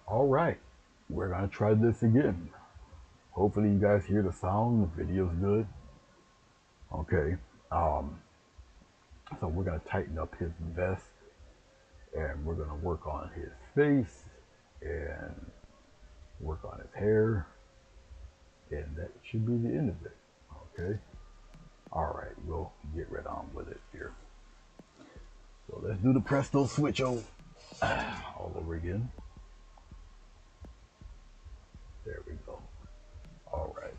All right, we're gonna try this again. Hopefully you guys hear the sound, the video's good. Okay, um, so we're gonna tighten up his vest and we're gonna work on his face and work on his hair, and that should be the end of it. Okay, all right, we'll get right on with it here. So let's do the presto switch all over again. There we go. All right.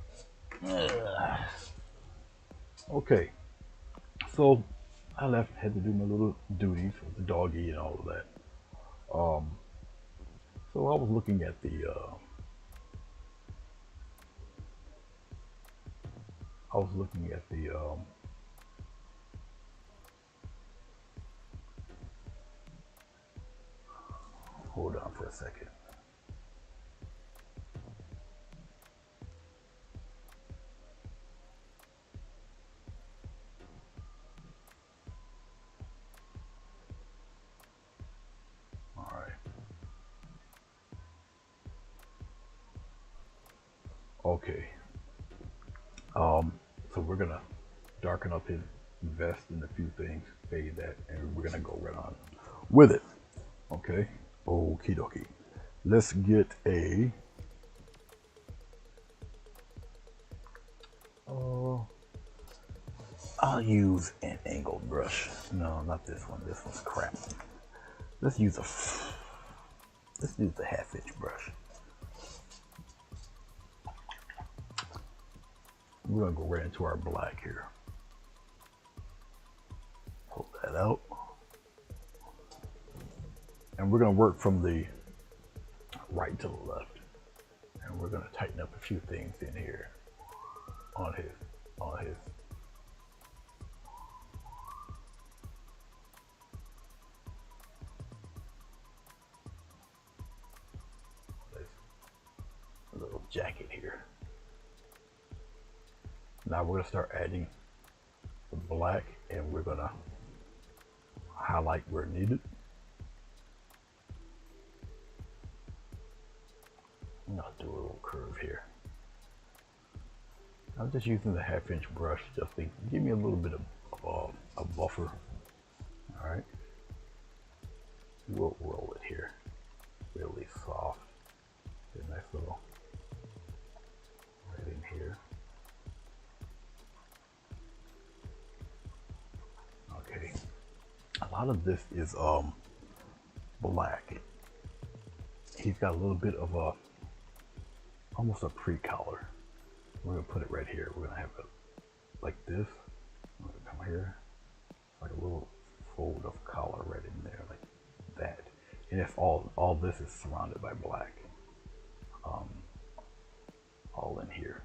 Okay. So I had to do my little duties with the doggy and all of that. Um, so I was looking at the hold on for a second. All right. Okay. So we're gonna darken up his invest in a few things, pay that, and we're gonna go right on with it. Okay, okie dokie. Let's get a. Oh, I'll use an angled brush. No, not this one. This one's crap. Let's use a. Let's use the 1/2 inch brush. We're gonna go right into our black here. Pull that out. And we're gonna work from the right to the left. And we're gonna tighten up a few things in here on his. A little jacket here. Now we're gonna start adding the black, and we're gonna highlight where needed. And I'll do a little curve here. I'm just using the 1/2 inch brush just to give me a little bit of a buffer. All right, we'll roll it here, really soft. Get a nice little right in here. Okay, a lot of this is black. He's got a little bit of a almost a pre-collar. We're gonna put it right here. We're gonna have it like this. We're gonna come here, like a little fold of collar right in there, like that. And if all this is surrounded by black, all in here.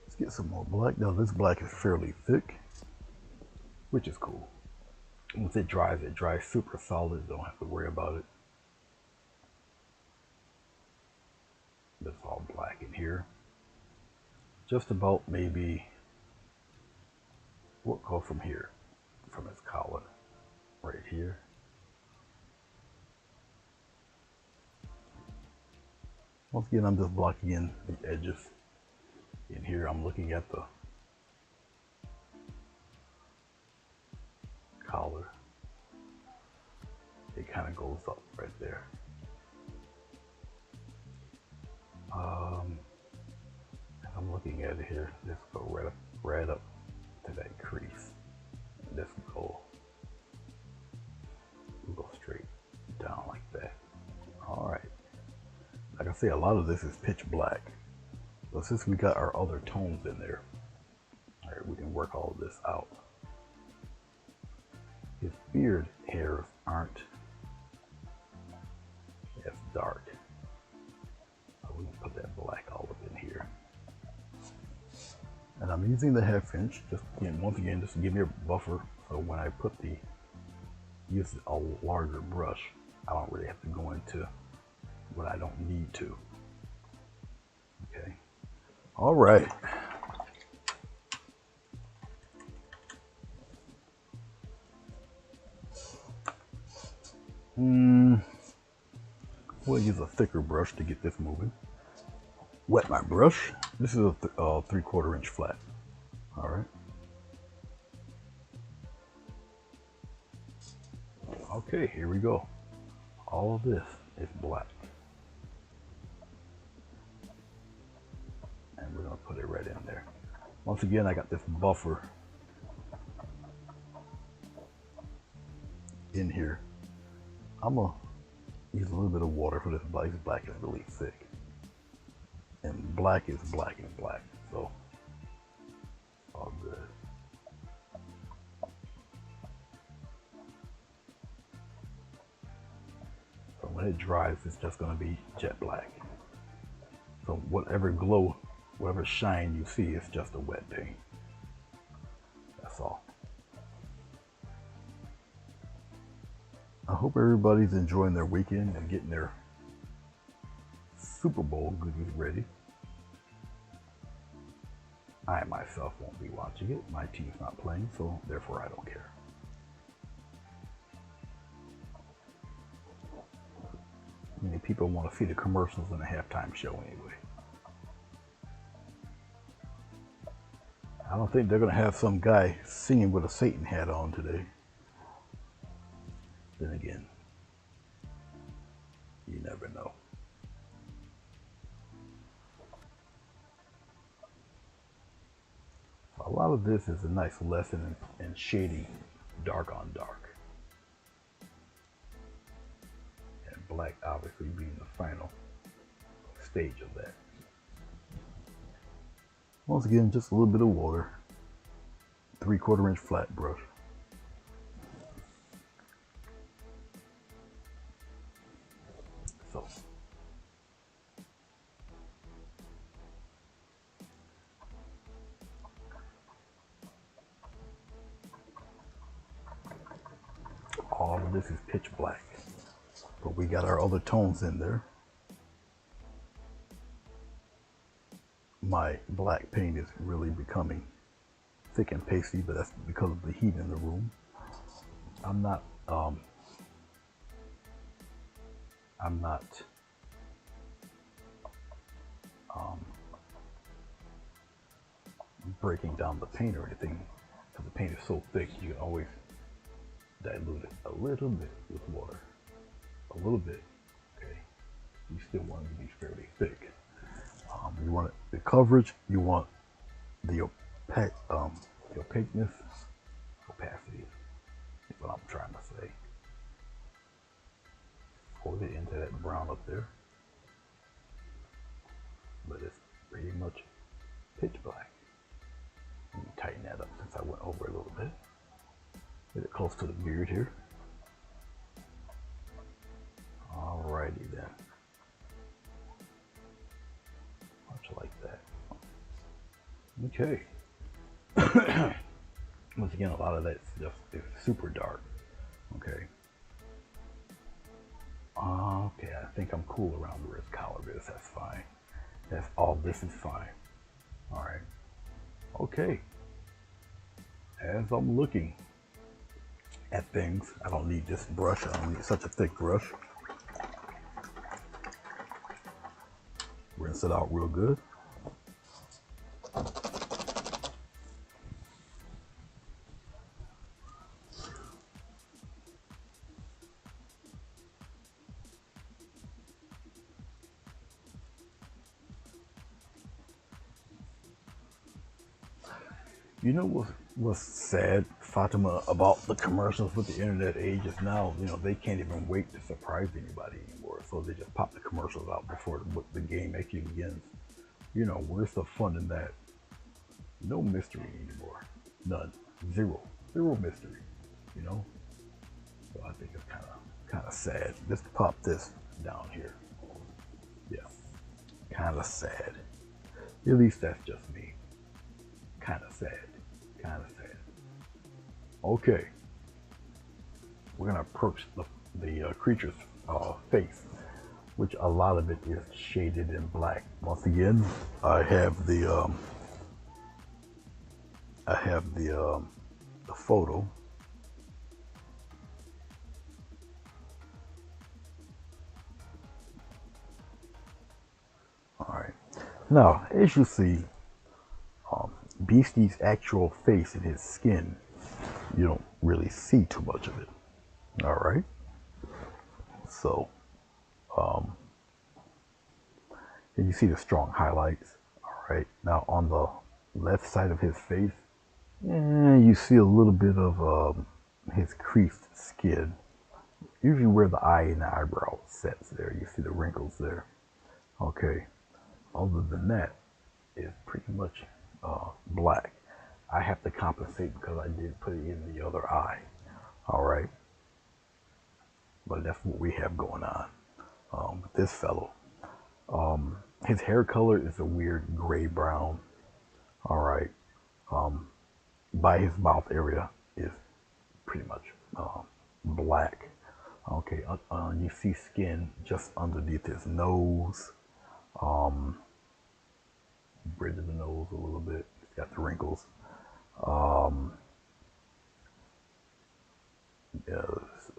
Let's get some more black. Now this black is fairly thick, which is cool. Once it dries super solid. Don't have to worry about it. That's all black in here. Just about maybe, we'll go from here, from his collar, right here. Once again, I'm just blocking in the edges. In here, I'm looking at the collar. It kind of goes up right there. I'm looking at it here. Let's go right up to that crease. Let's go. We'll go straight down like that. All right. Like I say, a lot of this is pitch black. So since we got our other tones in there, all right, we can work all of this out. His beard hairs aren't as dark. We can put that black all up in here. And I'm using the 1/2 inch, just once again, just to give me a buffer. So when I use a larger brush, I don't really have to go into what I don't need to. Okay. All right. We'll use a thicker brush to get this moving. Wet my brush. This is a 3/4 inch flat. All right. Okay, here we go. All of this is black. And we're gonna put it right in there. Once again, I got this buffer in here. I'm gonna use a little bit of water for this black. This black is really thick. And black is black is black, so all good. So when it dries, it's just gonna be jet black. So whatever glow, whatever shine you see, is just a wet paint. That's all. I hope everybody's enjoying their weekend and getting their Super Bowl goodies ready. I myself won't be watching it. My team's not playing, so therefore I don't care. Many people want to see the commercials in a halftime show anyway. I don't think they're gonna have some guy singing with a Satan hat on today. Then again, you never know. A lot of this is a nice lesson in shading dark on dark. And black obviously being the final stage of that. Once again, just a little bit of water. 3/4 inch flat brush. So all of this is pitch black, but we got our other tones in there. My black paint is really becoming thick and pasty, but that's because of the heat in the room. I'm not breaking down the paint or anything, because the paint is so thick. You can always dilute it a little bit with water, a little bit. Okay, you still want it to be fairly thick. You want the coverage. You want the opaqueness, opacity. Is what I'm trying to say. Hold it into that brown up there, but it's pretty much pitch black. Let me tighten that up since I went over a little bit. Get it close to the beard here. Alrighty then. Much like that. Okay. Once again, a lot of that stuff is super dark. Okay. Okay, I think I'm cool around where his collar is. That's fine. That's all. This is fine. All right. Okay. As I'm looking at things, I don't need this brush. I don't need such a thick brush. Rinse it out real good. You know what's sad, Fatima, about the commercials with the internet age is now, they can't even wait to surprise anybody anymore. So they just pop the commercials out before the game actually begins. Where's the fun in that? No mystery anymore. None. Zero mystery. So I think it's kind of sad. Just pop this down here. Yeah. Kind of sad. At least that's just me. Kind of sad. Okay, we're gonna approach the creature's face, which a lot of it is shaded in black. Once again, I have the photo. All right, now as you see, Beastie's actual face and his skin, you don't really see too much of it. All right. So, and you see the strong highlights. All right. Now on the left side of his face, you see a little bit of his creased skin. Usually where the eye and the eyebrow sets there, you see the wrinkles there. Okay. Other than that, it's pretty much black. I have to compensate because I did put it in the other eye. All right. But that's what we have going on with this fellow. His hair color is a weird gray brown. All right. By his mouth area is pretty much black. Okay. You see skin just underneath his nose. Bridge of the nose a little bit. It's got the wrinkles. A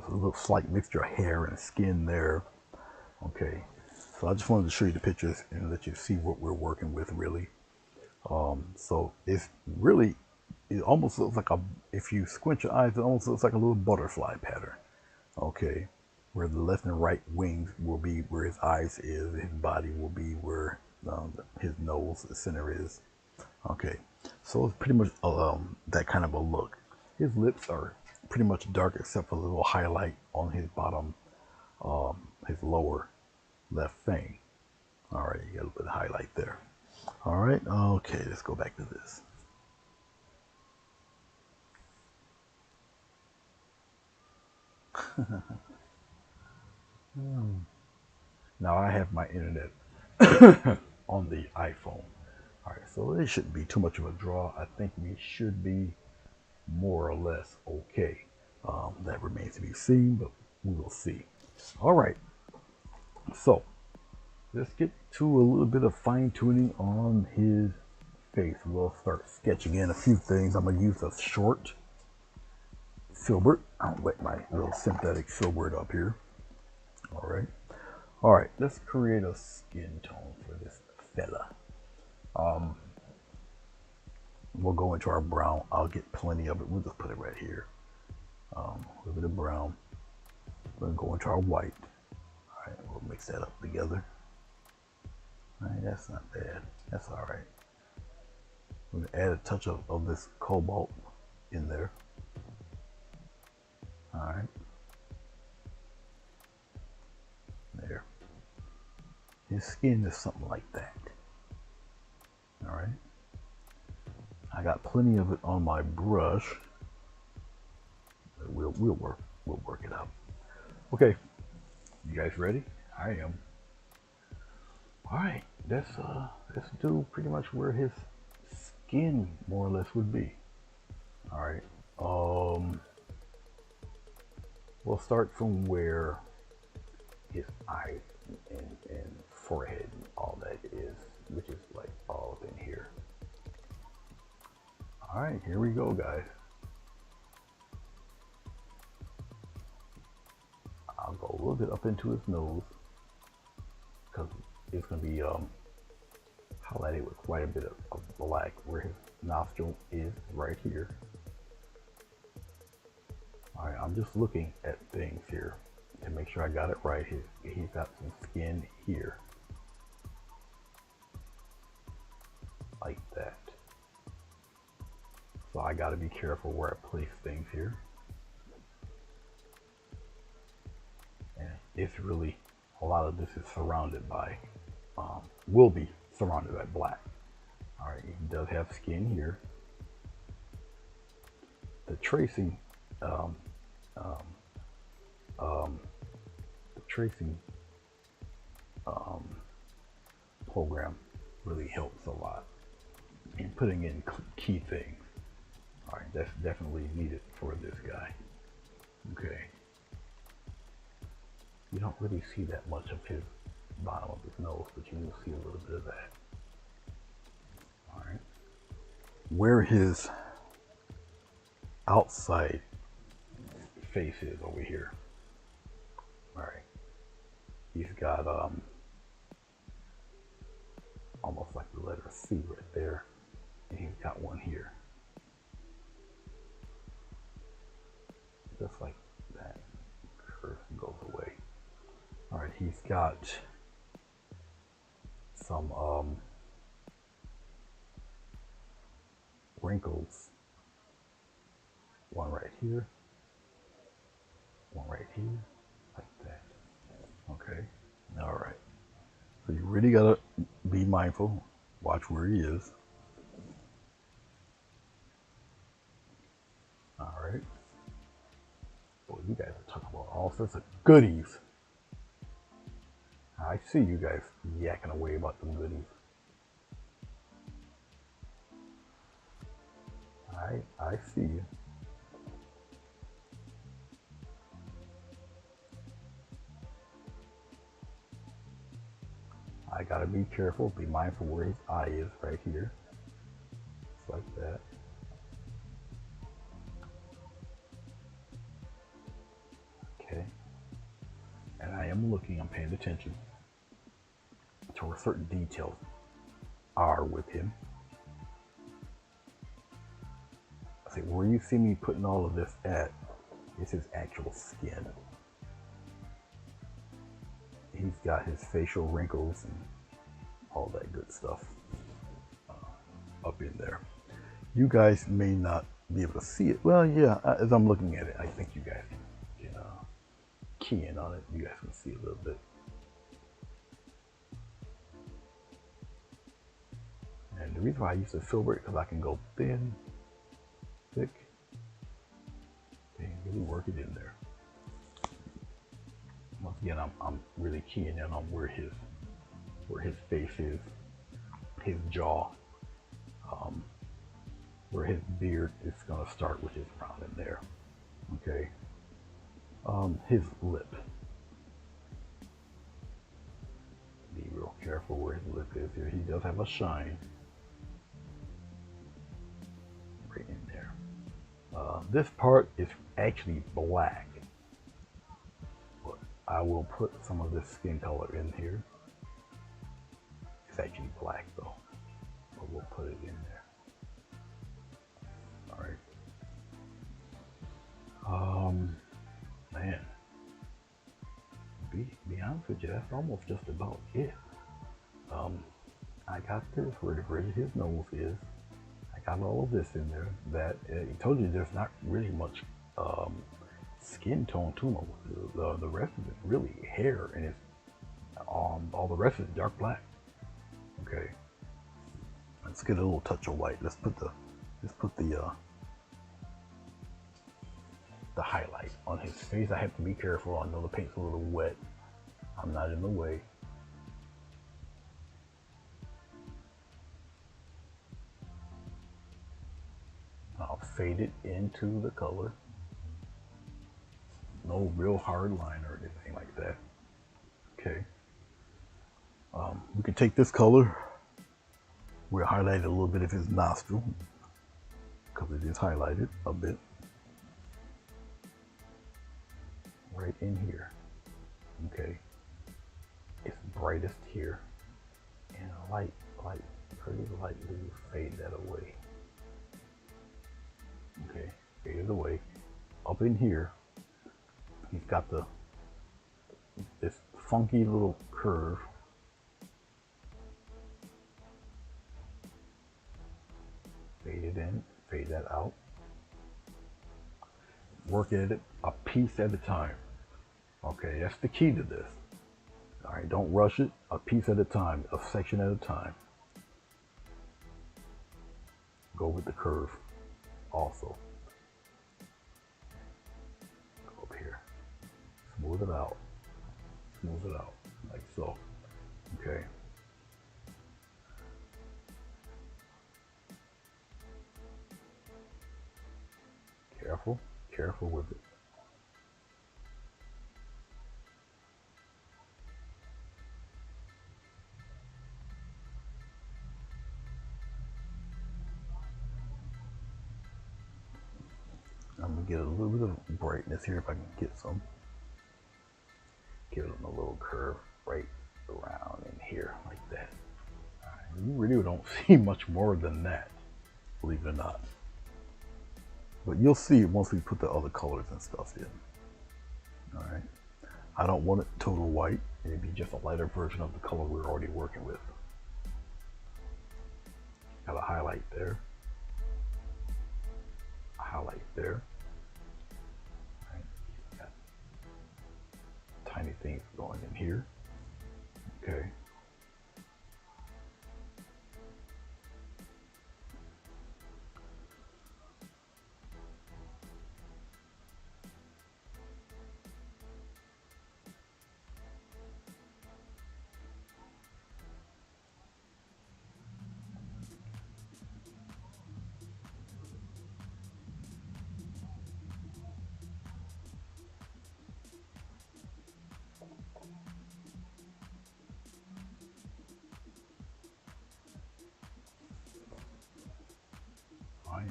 little slight mixture of hair and skin there. Okay, so I just wanted to show you the pictures and let you see what we're working with really. So it's really, it almost looks like a, if you squint your eyes, it almost looks like a little butterfly pattern. Okay, where the left and right wings will be where his eyes is, his body will be where his nose, the center is. Okay, so it's pretty much that kind of a look. His lips are pretty much dark except for a little highlight on his bottom, his lower left fang. All right, you got a little bit of highlight there. All right, okay, let's go back to this. Now I have my internet on the iPhone. All right, so it shouldn't be too much of a draw. I think we should be more or less okay. That remains to be seen, but we will see. All right, so let's get to a little bit of fine tuning on his face. We'll start sketching in a few things. I'm gonna use a short filbert. I'll wet my little synthetic filbert up here. All right, let's create a skin tone for this fella. We'll go into our brown. I'll get plenty of it. We'll just put it right here. A little bit of brown. We're gonna go into our white. All right, we'll mix that up together. All right, that's not bad. That's all right. We're gonna add a touch of this cobalt in there. All right. There. His skin is something like that. All right. I got plenty of it on my brush. We'll work it out. Okay. You guys ready? I am. All right. Let's do pretty much where his skin more or less would be. All right. We'll start from where his eyes and forehead and all that is, which is like all up in here. All right, here we go, guys. I'll go a little bit up into his nose because it's going to be highlighted with quite a bit of black where his nostril is right here. All right, I'm just looking at things here to make sure I got it right. He's got some skin here, like that. So I got to be careful where I place things here. And it's really, a lot of this is surrounded by, will be surrounded by black. All right, he does have skin here. The tracing, program really helps a lot in putting in key things. All right, that's definitely needed for this guy. Okay. You don't really see that much of his bottom of his nose, but you will see a little bit of that. All right. Where his outside face is over here. All right. He's got almost like the letter C right there, and he's got one here. Just like that, curve goes away. All right, he's got some wrinkles. One right here, one right here, like that. Okay, all right. So you really gotta be mindful. Watch where he is. All right. Boy, you guys are talking about all sorts of goodies. I see you guys yakking away about them goodies. I see you. I gotta be careful, be mindful where his eye is right here. Just like that. Okay. And I am looking, I'm paying attention to where certain details are with him. See, where you see me putting all of this at is his actual skin. He's got his facial wrinkles and all that good stuff up in there. You guys may not be able to see it. Well, yeah, as I'm looking at it, I think you guys can key in on it. You guys can see a little bit. And the reason why I use the filbert because I can go thin, thick, and really work it in there. Once again, I'm really keying in on where his face is, his jaw, where his beard is going to start, which is around in there. Okay. His lip. Be real careful where his lip is here. He does have a shine right in there. This part is actually black, but I will put some of this skin color in here. It's actually black though, but we'll put it in there. All right. Man, be honest with you, that's almost just about it. I got this where the bridge of his nose is. I got all of this in there. That he told you there's not really much skin tone to him. The rest of it really hair, and it's all the rest is dark black. Okay, let's get a little touch of white. Let's put the highlight on his face. I have to be careful. I know the paint's a little wet. I'm not in the way. I'll fade it into the color. No real hard line or anything like that. Okay. We can take this color. We'll highlight a little bit of his nostril because it is highlighted a bit. Right in here. Okay. It's brightest here. And pretty lightly fade that away. Okay, fade it away. Up in here, he's got this funky little curve. Fade it in, fade that out. Work at it a piece at a time. Okay, that's the key to this. All right, don't rush it. A piece at a time, a section at a time. Go with the curve also. Go up here. Smooth it out. Smooth it out, like so. Okay. Careful, careful with it. I'm gonna get a little bit of brightness here if I can get some. Give them a little curve right around in here like that. You really don't see much more than that, believe it or not. But you'll see it once we put the other colors and stuff in. All right. I don't want it total white. It'd be just a lighter version of the color we're already working with. Got a highlight there. A highlight there. All right. Got tiny things going in here. Okay.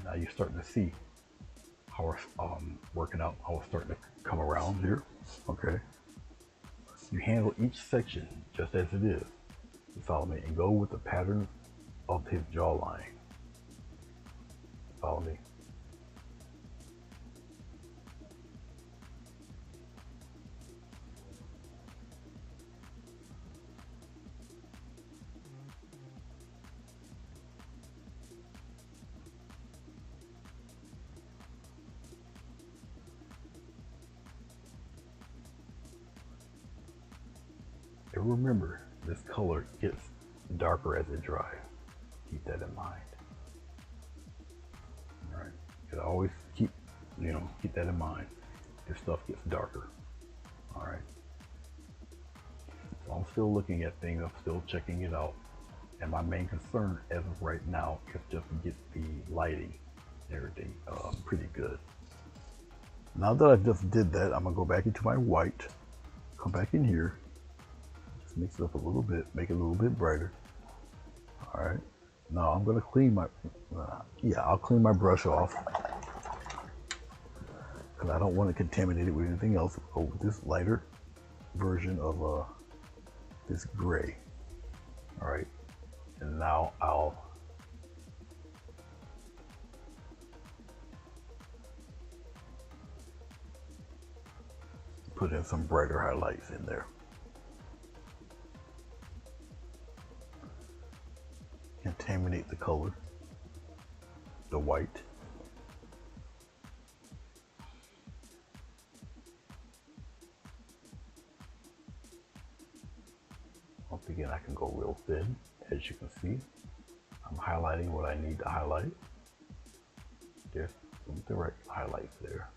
Now you're starting to see how we're working out, how it's starting to come around here. Okay. You handle each section just as it is. You follow me, and go with the pattern of his jawline. Follow me. And remember, this color gets darker as it dries. Keep that in mind. All right. You always keep that in mind. This stuff gets darker. All right. So I'm still looking at things. I'm still checking it out. And my main concern as of right now is just to get the lighting and everything pretty good. Now that I just did that, I'm gonna go back into my white, come back in here, just mix it up a little bit, make it a little bit brighter. All right. Now I'm gonna clean my, I'll clean my brush off because I don't want to contaminate it with anything else. Go with this lighter version of this gray. All right. And now I'll put in some brighter highlights in there. Contaminate the color, the white. Once again, I can go real thin, as you can see. I'm highlighting what I need to highlight. There's some direct highlights there.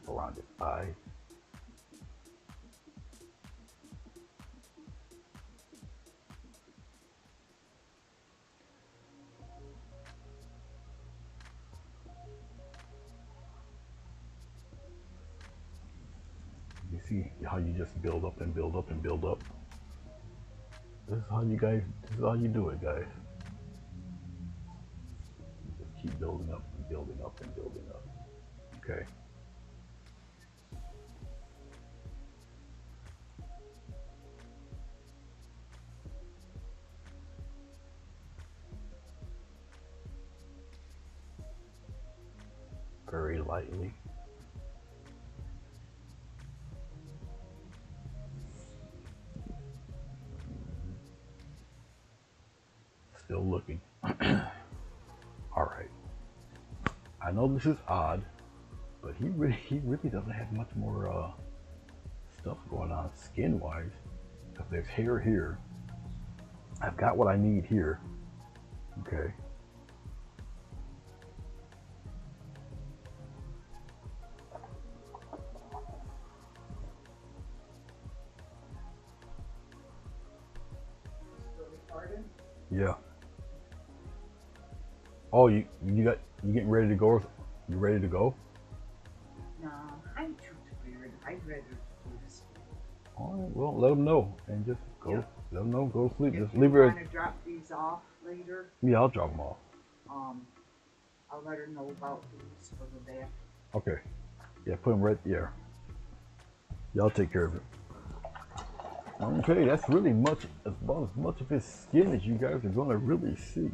Around his eyes. You see how you just build up and build up and build up? This is how you do it, guys. You just keep building up and building up and building up. Okay. Very lightly. Still looking. All right. I know this is odd, but he really doesn't have much more stuff going on skin-wise. Because there's hair here. I've got what I need here. Okay. Yeah. Oh, you getting ready to go? You ready to go? No, I'm too tired. I'd rather do this. All right. Well, let them know and just go. Yep. Let them know. Go to sleep. If just you leave her. want to drop these off later, Yeah, I'll drop them off. I'll let her know about these for the back. Okay. Yeah, put them right there. Y'all take care of it. Okay, that's really about as much of his skin as you guys are going to really see.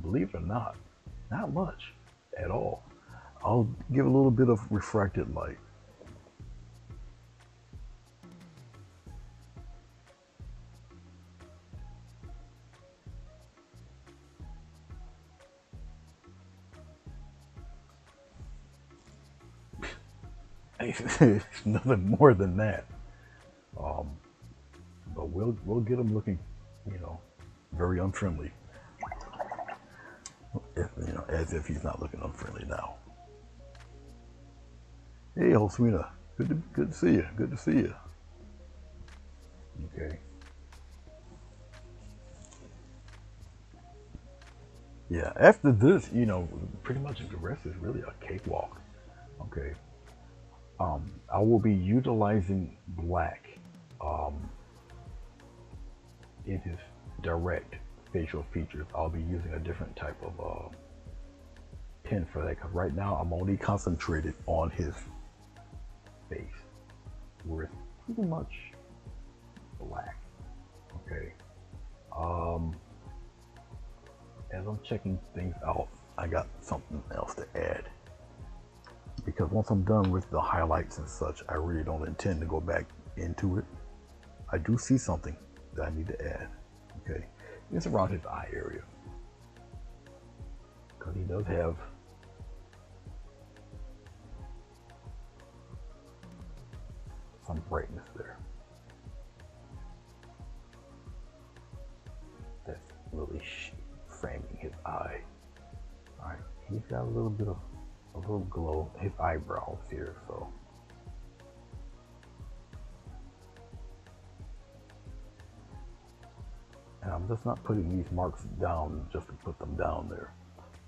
Believe it or not, not much at all. I'll give a little bit of refracted light. It's nothing more than that. But we'll get him looking, very unfriendly. As if he's not looking unfriendly now. Hey, Joswina, good to see you. Good to see you. Okay. Yeah. After this, pretty much the rest is really a cakewalk. Okay. I will be utilizing black. It is direct facial features. I'll be using a different type of pen for that because right now I'm only concentrated on his face, where it's pretty much black. Okay. As I'm checking things out, I got something else to add. Because once I'm done with the highlights and such, I really don't intend to go back into it. I do see something that I need to add. Okay, it's around his eye area. Because he does have some brightness there. That's really framing his eye. All right, he's got a little bit of a little glow. His eyebrows here, so. And I'm just not putting these marks down just to put them down there.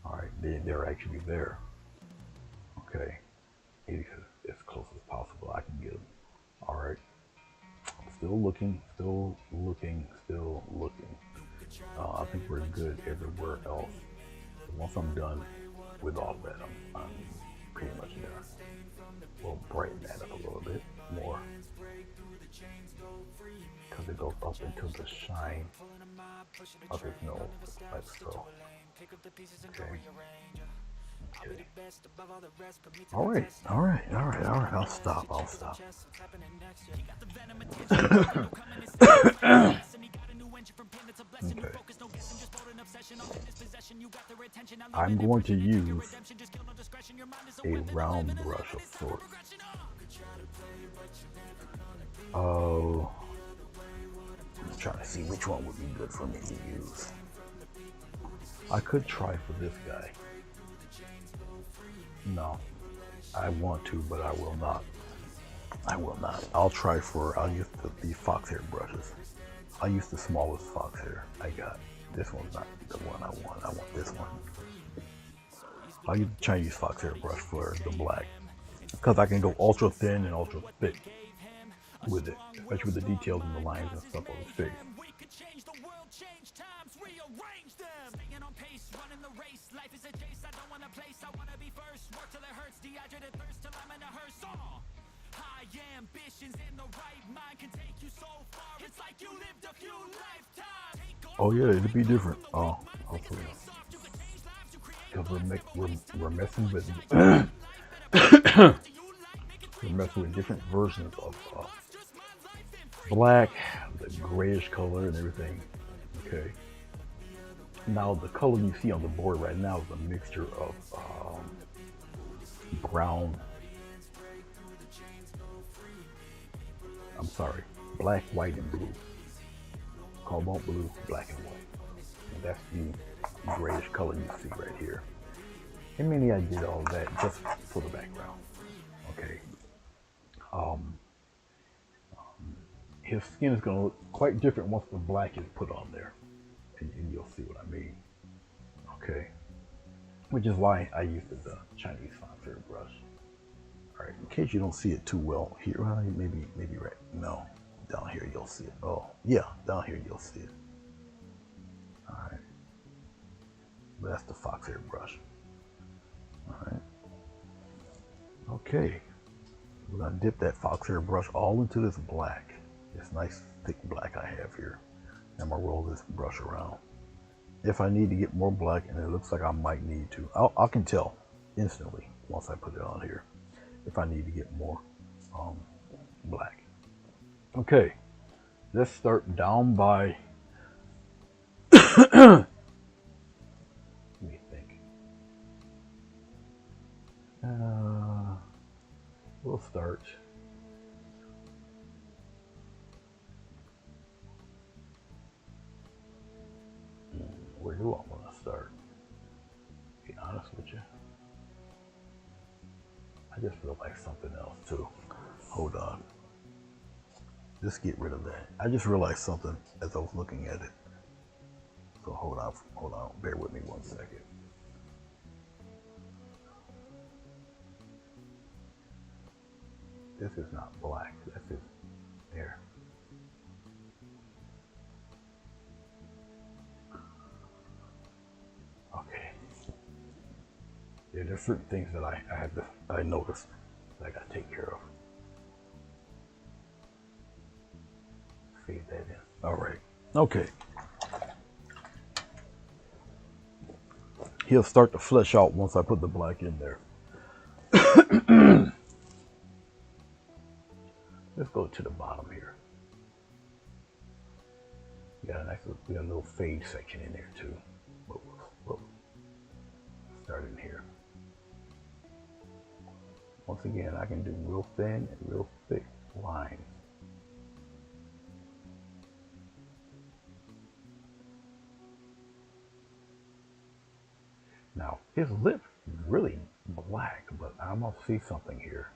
All right, they're actually there. Okay, maybe as close as possible I can get them. All right, still looking, still looking, still looking. I think we're good everywhere else. Once I'm done with all that, I'm pretty much done. We'll brighten that up a little bit more because it goes up into the shine of his nose, like so. Okay. Okay. All right, all right, all right, all right. I'll stop. I'll stop. Okay. I'm going to use a round brush of sorts. Oh, I'm trying to see which one would be good for me to use. I could try for this guy. No, I want to, but I will not. I will not. I'll use the foxhair brushes. I'll use the smallest foxhair I got. This one's not the one I want. I want this one. I'll use the Chinese foxhair brush for the black, because I can go ultra thin and ultra thick with it, especially with the details and the lines and stuff on his face. Oh yeah, it'll be different. Oh, hopefully, because we're messing with we're messing with different versions of black, the grayish color and everything. Okay. Now the color you see on the board right now is a mixture of brown. I'm sorry, black, white, and blue. Cobalt blue, black, and white. And that's the grayish color you see right here. And mainly I did all that just for the background. Okay. His skin is going to look quite different once the black is put on there, and you'll see what I mean. Okay. Which is why I used the Chinese foxhair brush. All right. In case you don't see it too well here, maybe right. No, down here you'll see it. Oh, yeah, down here you'll see it. All right. That's the foxhair brush. All right. Okay. We're gonna dip that foxhair brush all into this black. This nice thick black I have here. I'm gonna roll this brush around. If I need to get more black, and it looks like I might need to, I can tell instantly once I put it on here if I need to get more black. Okay, let's start down by. Let me think. We'll start. Where do I want to start? To be honest with you, I just feel like something else too. Hold on. Just get rid of that. I just realized something as I was looking at it. So hold on, bear with me 1 second. This is not black, that's it. There. Okay. Yeah, there's certain things that I noticed that I gotta take care of. Fade that in. All right. Okay. He'll start to flesh out once I put the black in there. Let's go to the bottom here. We got a little fade section in there too. We'll start in here. Once again, I can do real thin and real thick. lines. Now, his lip is really black, but I'm gonna see something here.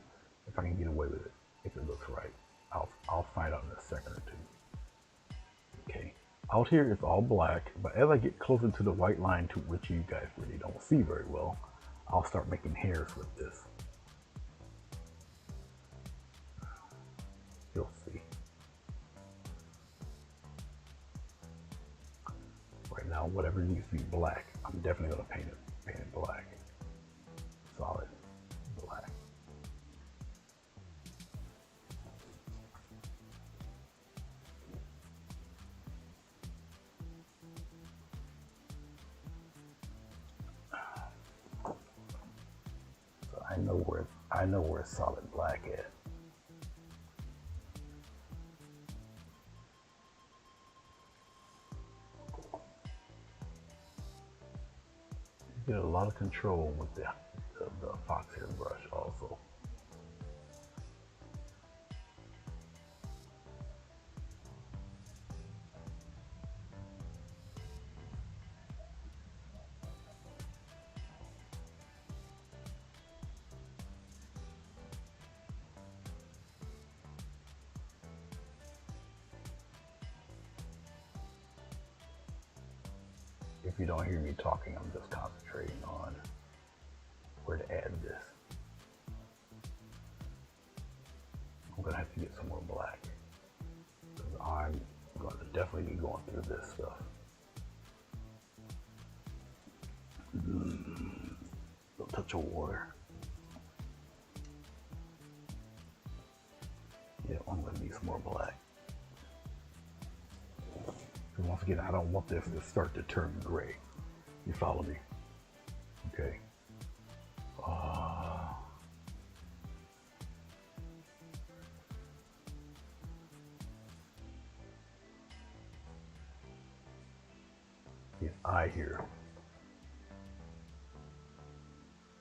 If I can get away with it, if it looks right. I'll find out in a second or two. Okay. Out here it's all black, but as I get closer to the white line, to which you guys really don't see very well, I'll start making hairs with this. You'll see. Right now, whatever needs to be black, I'm definitely gonna paint it black. Solid black. So I know where it's solid black at. You get a lot of control with the fox hair brush also. If you don't hear me talking, I'm just concentrating on where to add this. I'm gonna have to get some more black because I'm going to definitely be going through this stuff. A touch of water. Yeah, I'm gonna need some more black. Because once again, I don't want this to start to turn gray. You follow me? Okay. His eye here.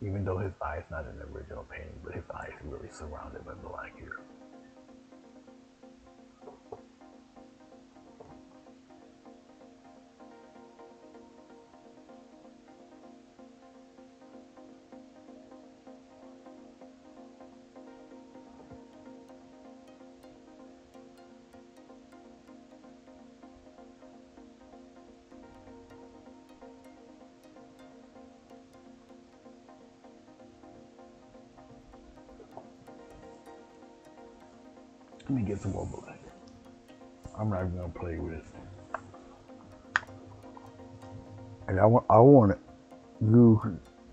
Even though his eye is not in the original painting, but his eye is really surrounded by black here. Let me get some more black. I'm not even gonna play with it. And I want it. You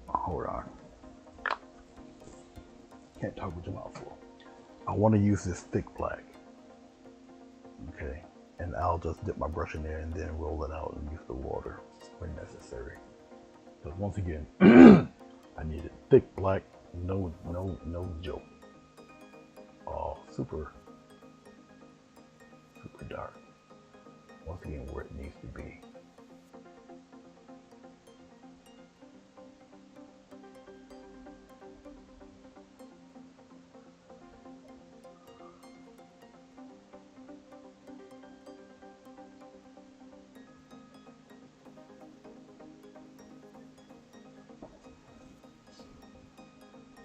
hold on. Can't talk with your mouth full. I want to use this thick black. Okay, and I'll just dip my brush in there and then roll it out and use the water when necessary. Because once again, I need it thick black, no joke. Oh, super dark. Once again, where it needs to be.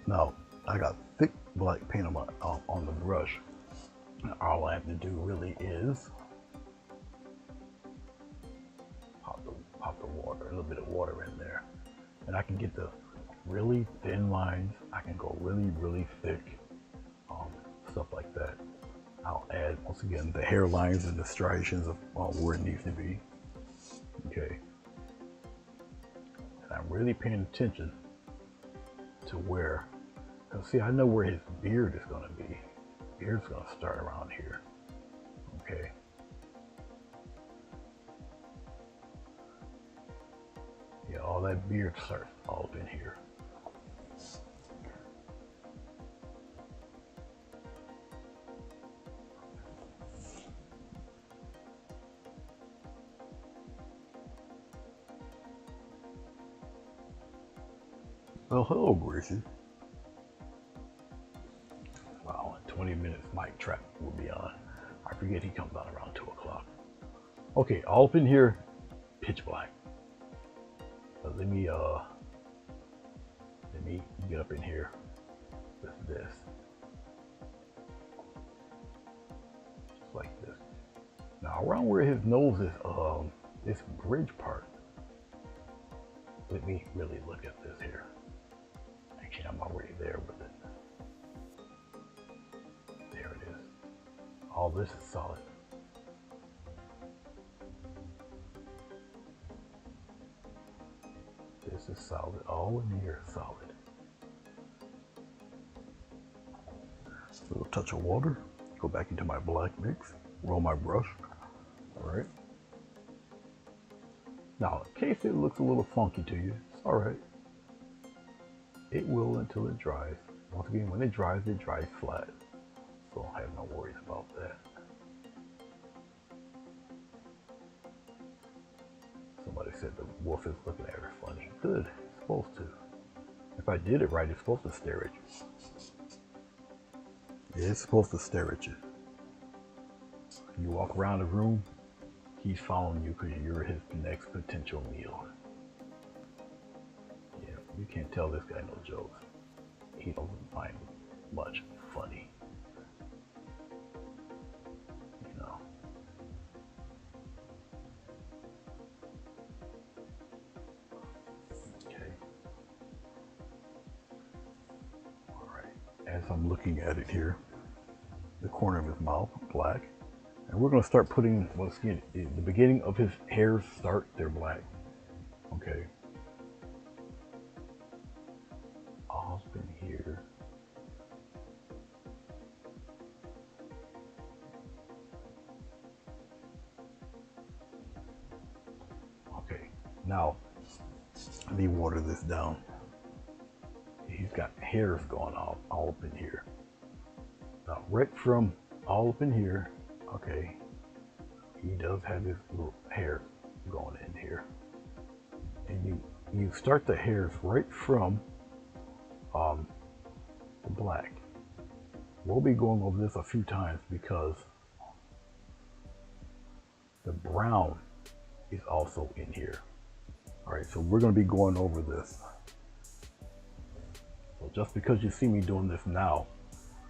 Now, I got thick black paint on the brush. All I have to do really is pop the water, a little bit of water in there. And I can get the really thin lines. I can go really thick, stuff like that. I'll add, once again, the hairlines and the striations of where it needs to be. Okay. And I'm really paying attention to where, because see, I know where his beard is going to be. Beard's going to start around here. Okay. Yeah, all that beard starts all up in here. Well, hello, Gracie. Wow, 20 minutes Mike Trap will be on. I forget he comes on around 2 o'clock. Okay, all up in here, pitch black. So let me get up in here with this. Just like this. Now around where his nose is, this bridge part. Let me really look at this here. Actually, I'm already there with it. There it is. All this is solid. This is solid. All in here is solid. A little touch of water. Go back into my black mix. Roll my brush. All right. Now, in case it looks a little funky to you, it's all right. It will until it dries. Once again, when it dries flat. So I have no worries about that. Somebody said the wolf is looking at her funny. Good, it's supposed to. If I did it right, it's supposed to stare at you. It's supposed to stare at you. You walk around the room, he's following you because you're his next potential meal. Yeah, you can't tell this guy no jokes. He doesn't find much funny. You know. Okay. All right. As I'm looking at it here, the corner of his mouth, black. And we're going to start putting, once again, the beginning of his hairs they're black. Okay. All up in here. Okay. Now, let me water this down. He's got hairs going all up in here. Now, right from all up in here, okay, he does have his little hair going in here. And you start the hairs right from the black. We'll be going over this a few times because the brown is also in here. All right, so we're going to be going over this. So just because you see me doing this now,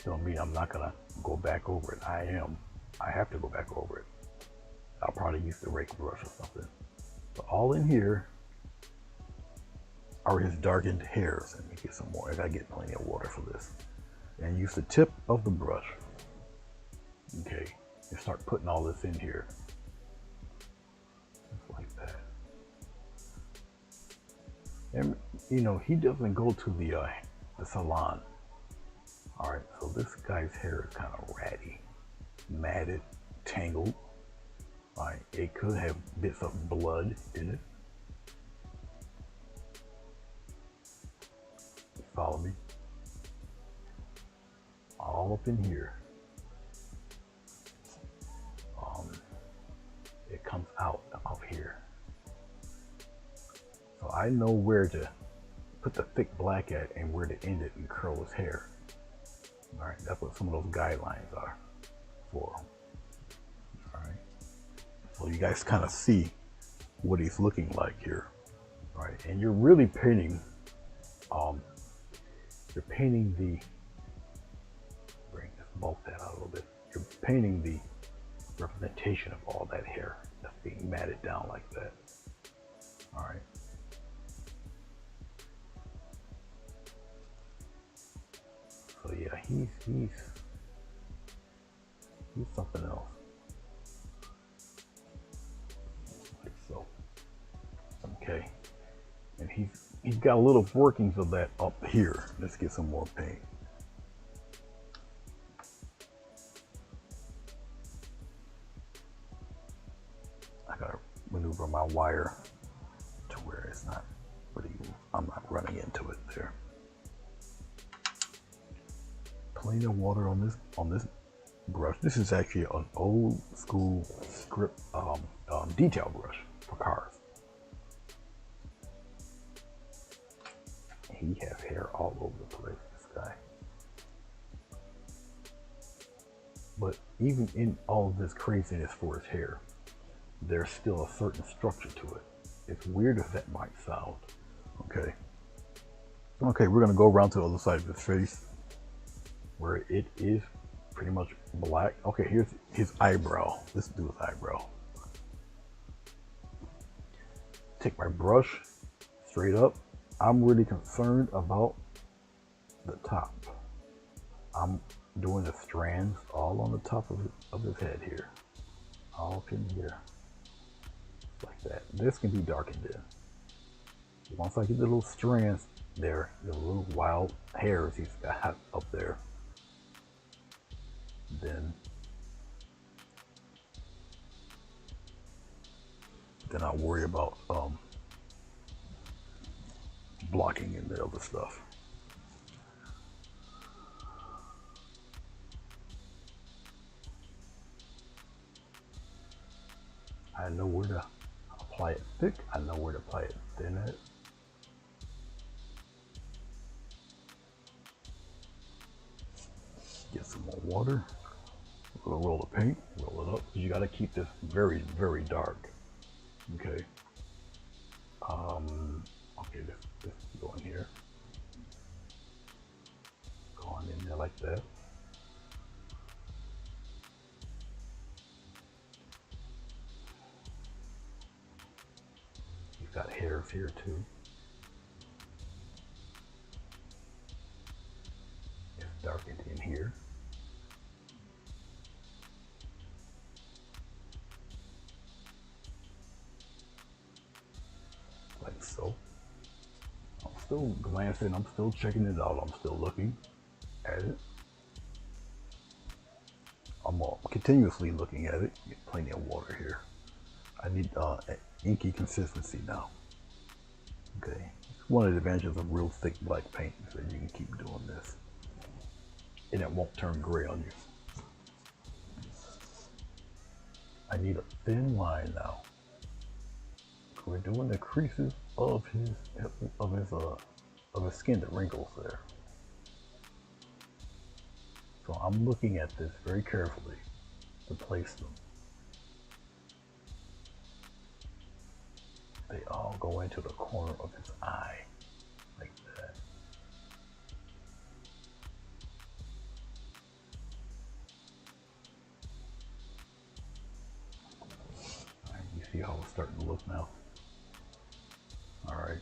don't mean I'm not going to go back over it. I have to go back over it. I'll probably use the rake brush or something. But all in here are his darkened hairs. Let me get some more. I gotta get plenty of water for this. And use the tip of the brush. Okay, and start putting all this in here. Just like that. And you know, he doesn't go to the salon. All right, so this guy's hair is kind of ratty, matted, tangled. All right, it could have bits of blood in it. Follow me. All up in here. It comes out of here. So I know where to put the thick black at and where to end it and curl his hair. All right, that's what some of those guidelines are for. All right, so you guys kind of see what he's looking like here. All right, and you're really painting. You're painting the. Bring this bulk that out a little bit. You're painting the representation of all that hair that's being matted down like that. All right. So yeah, he's something else. Like so. Okay. And he's got a little workings of that up here. Let's get some more paint. I gotta maneuver my wire to where it's not I'm not running into it there. Plenty of water on this brush. This is actually an old school script detail brush for cars. He has hair all over the place, this guy. even in all this craziness for his hair, there's still a certain structure to it. As weird as that might sound. Okay. Okay, we're gonna go around to the other side of his face where it is pretty much black. Okay, here's his eyebrow. Let's do his eyebrow. Take my brush straight up. I'm really concerned about the top. I'm doing the strands all on the top of his head here. All up in here. Like that. This can be darkened in. Once I get the little strands there, the little wild hairs he's got up there, then I'll worry about blocking in the other stuff. I know where to apply it thick. I know where to apply it thin at. Get some more water. A little roll of paint. Roll it up. You got to keep this very, very dark. Okay. Okay, let's go in here. Go on in there like that. You've got hairs here too. It's darkened in here. Like so. I'm still glancing, I'm still checking it out, I'm still looking at it. I'm continuously looking at it. Get plenty of water here. I need inky consistency now. Okay, one of the advantages of real thick black paint is that you can keep doing this and it won't turn gray on you. I need a thin line now. We're doing the creases of his skin, the wrinkles there. So I'm looking at this very carefully to place them. They all go into the corner of his eye, like that. All right, you see how it's starting to look now? All right.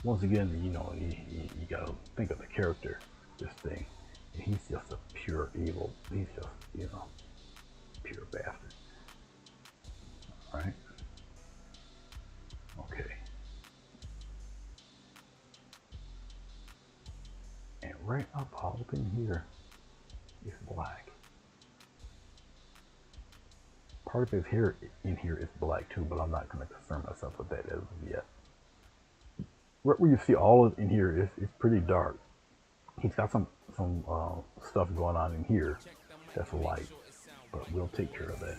Once again, you know, you gotta think of the character, this thing. And he's just a pure evil. He's just, you know, pure bastard. All right. Okay. And right up all up in here is black. Part of his hair in here is black too, but I'm not going to concern myself with that as of yet. Where you see all of in here is pretty dark. He's got some stuff going on in here that's light, but we'll take care of that.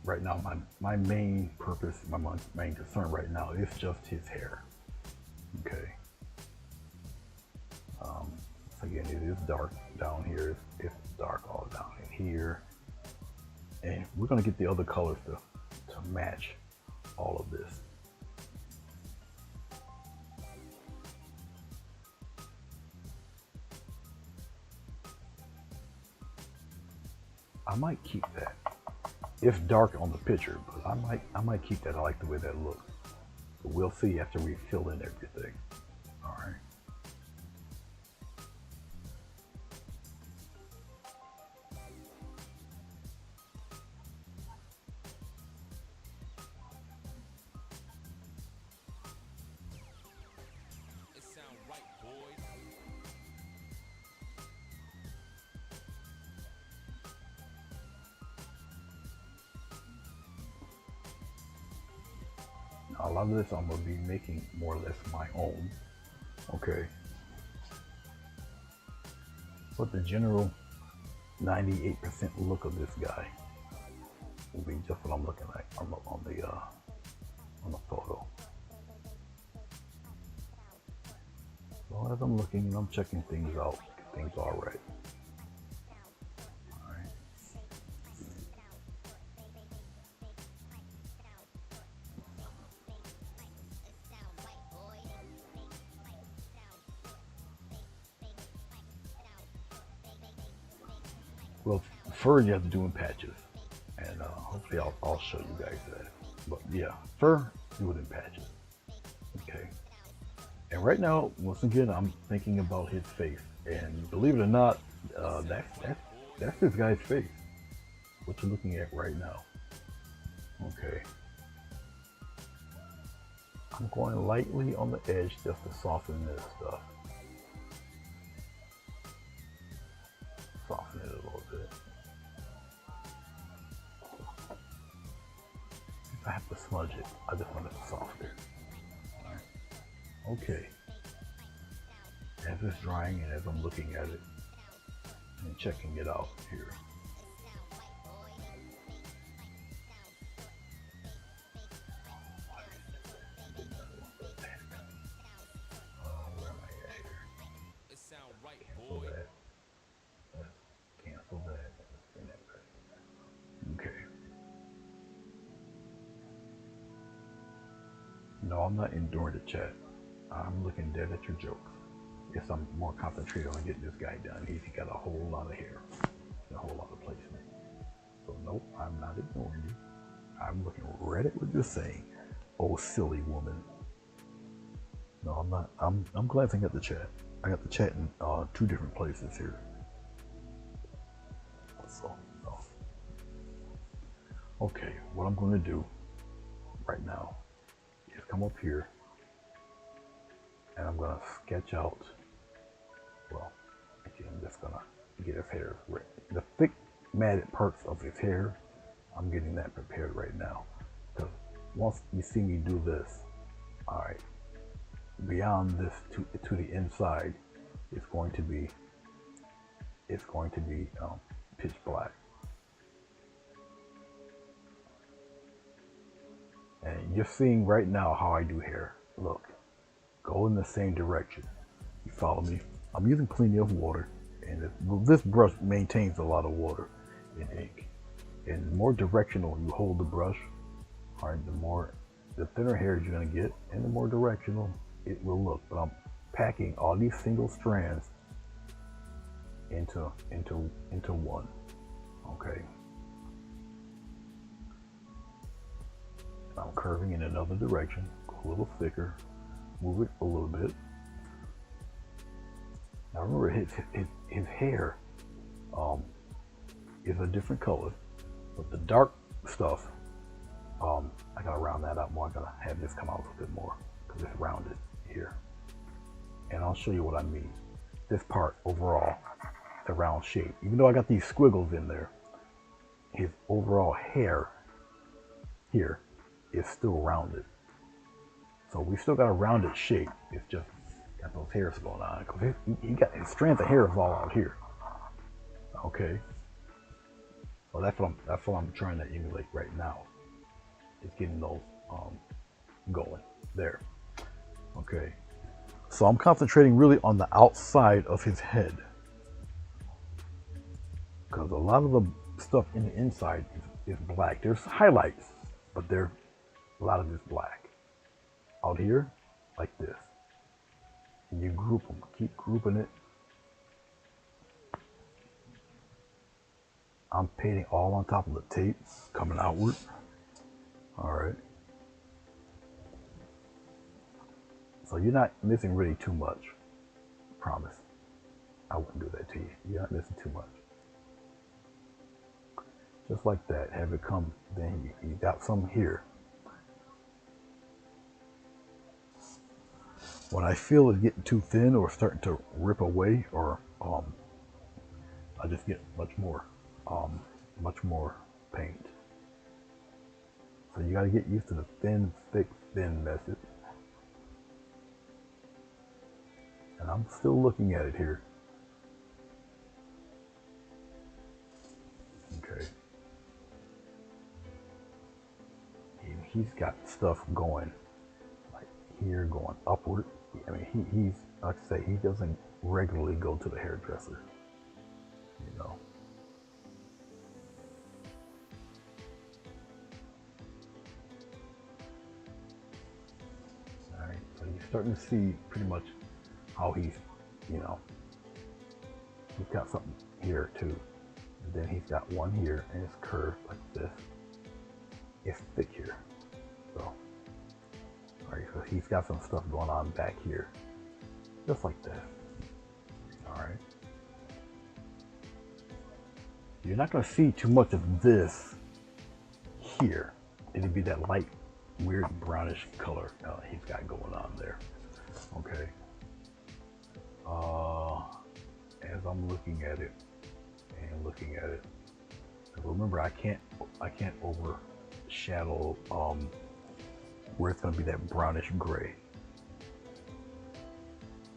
Right now, my main purpose, my main concern right now is just his hair. Okay. Again, it is dark down here. It's dark all down in here, and we're gonna get the other colors to match all of this. I might keep that. It's dark on the picture, but I might keep that. I like the way that looks. But we'll see after we fill in everything. All right. A lot of this I'm going to be making more or less my own, okay? But the general 98% look of this guy will be just what I'm looking at on the photo. So as I'm looking and I'm checking things out, things are right. All right. Well, fur you have to do in patches, and hopefully I'll show you guys that. But yeah, fur do it in patches. Okay. And right now, once again, I'm thinking about his face, and believe it or not, that's this guy's face. What you're looking at right now. Okay. I'm going lightly on the edge just to soften this stuff. Soften it a little bit. If I have to smudge it, I just want it softer. Okay. As it's drying and as I'm looking at it and checking it out here. Where am I at here? Cancel that. Let's cancel that. Let's bring that back. Okay. No, I'm not enduring the chat. I'm looking dead at your jokes. Yes, I'm more concentrated on getting this guy done. He's got a whole lot of hair, a whole lot of placement. So nope, I'm not ignoring you. I'm looking right at what you're saying. Oh, silly woman. No, I'm not. I'm glancing at the chat. I got the chat in two different places here. So, no. Okay, what I'm going to do right now is come up here and I'm going to sketch out. Well, actually, I'm just going to get his hair right. The thick matted parts of his hair, I'm getting that prepared right now. Because once you see me do this, all right, beyond this to the inside, it's going to be pitch black. And you're seeing right now how I do hair. Look, go in the same direction. You follow me? I'm using plenty of water, and this brush maintains a lot of water in ink. And the more directional you hold the brush, all right, the thinner hair you're gonna get, and the more directional it will look. But I'm packing all these single strands into one. Okay. I'm curving in another direction, a little thicker, move it a little bit. Now remember, his hair is a different color, but the dark stuff, I gotta round that up more. I gotta have this come out a little bit more because it's rounded here. And I'll show you what I mean. This part overall, the round shape. Even though I got these squiggles in there, his overall hair here is still rounded. So we still got a rounded shape. It's just got those hairs going on because he got his strands of hair is all out here. Okay. So that's what I'm trying to emulate right now. Is getting those going there. Okay. So I'm concentrating really on the outside of his head because a lot of the stuff in the inside is black. There's highlights, but a lot of it's black. Out here, like this. And you group them, keep grouping it. I'm painting all on top of the tape, coming outward. All right. So you're not missing really too much. Promise. I wouldn't do that to you. You're not missing too much. Just like that. Have it come. Then you got some here. When I feel it's getting too thin or starting to rip away, or I just get much more paint. So you got to get used to the thin, thick, thin method. And I'm still looking at it here. Okay. He's got stuff going like here, going upward. I mean, he's like I say, he doesn't regularly go to the hairdresser. You know. All right. So you're starting to see pretty much how he's got something here too. And then he's got one here, and it's curved like this. It's thick here. So, all right, so he's got some stuff going on back here, just like that. All right. You're not going to see too much of this here. It'll be that light, weird brownish color he's got going on there. Okay. As I'm looking at it and looking at it, remember I can't overshadow where it's going to be that brownish gray.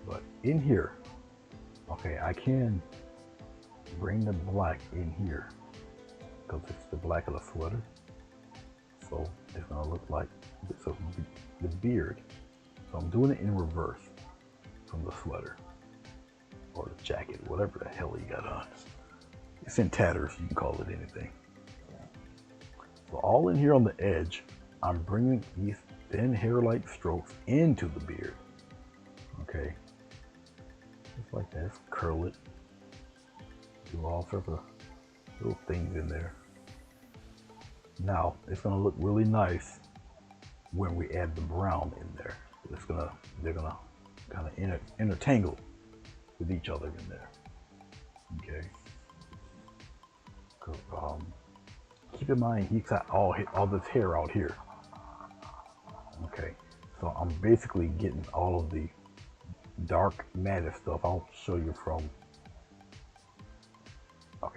But in here, okay, I can bring the black in here because it's the black of the sweater. So it's going to look like the beard. So I'm doing it in reverse from the sweater or the jacket, whatever the hell you got on. It's in tatters, you can call it anything. So all in here on the edge, I'm bringing these thin hair-like strokes into the beard. Okay, just like that. Just curl it. Do all sorts of little things in there. Now it's gonna look really nice when we add the brown in there. They're gonna kind of intertangle with each other in there. Okay. Keep in mind he's got all this hair out here. Okay. So I'm basically getting all of the dark matted stuff. I'll show you from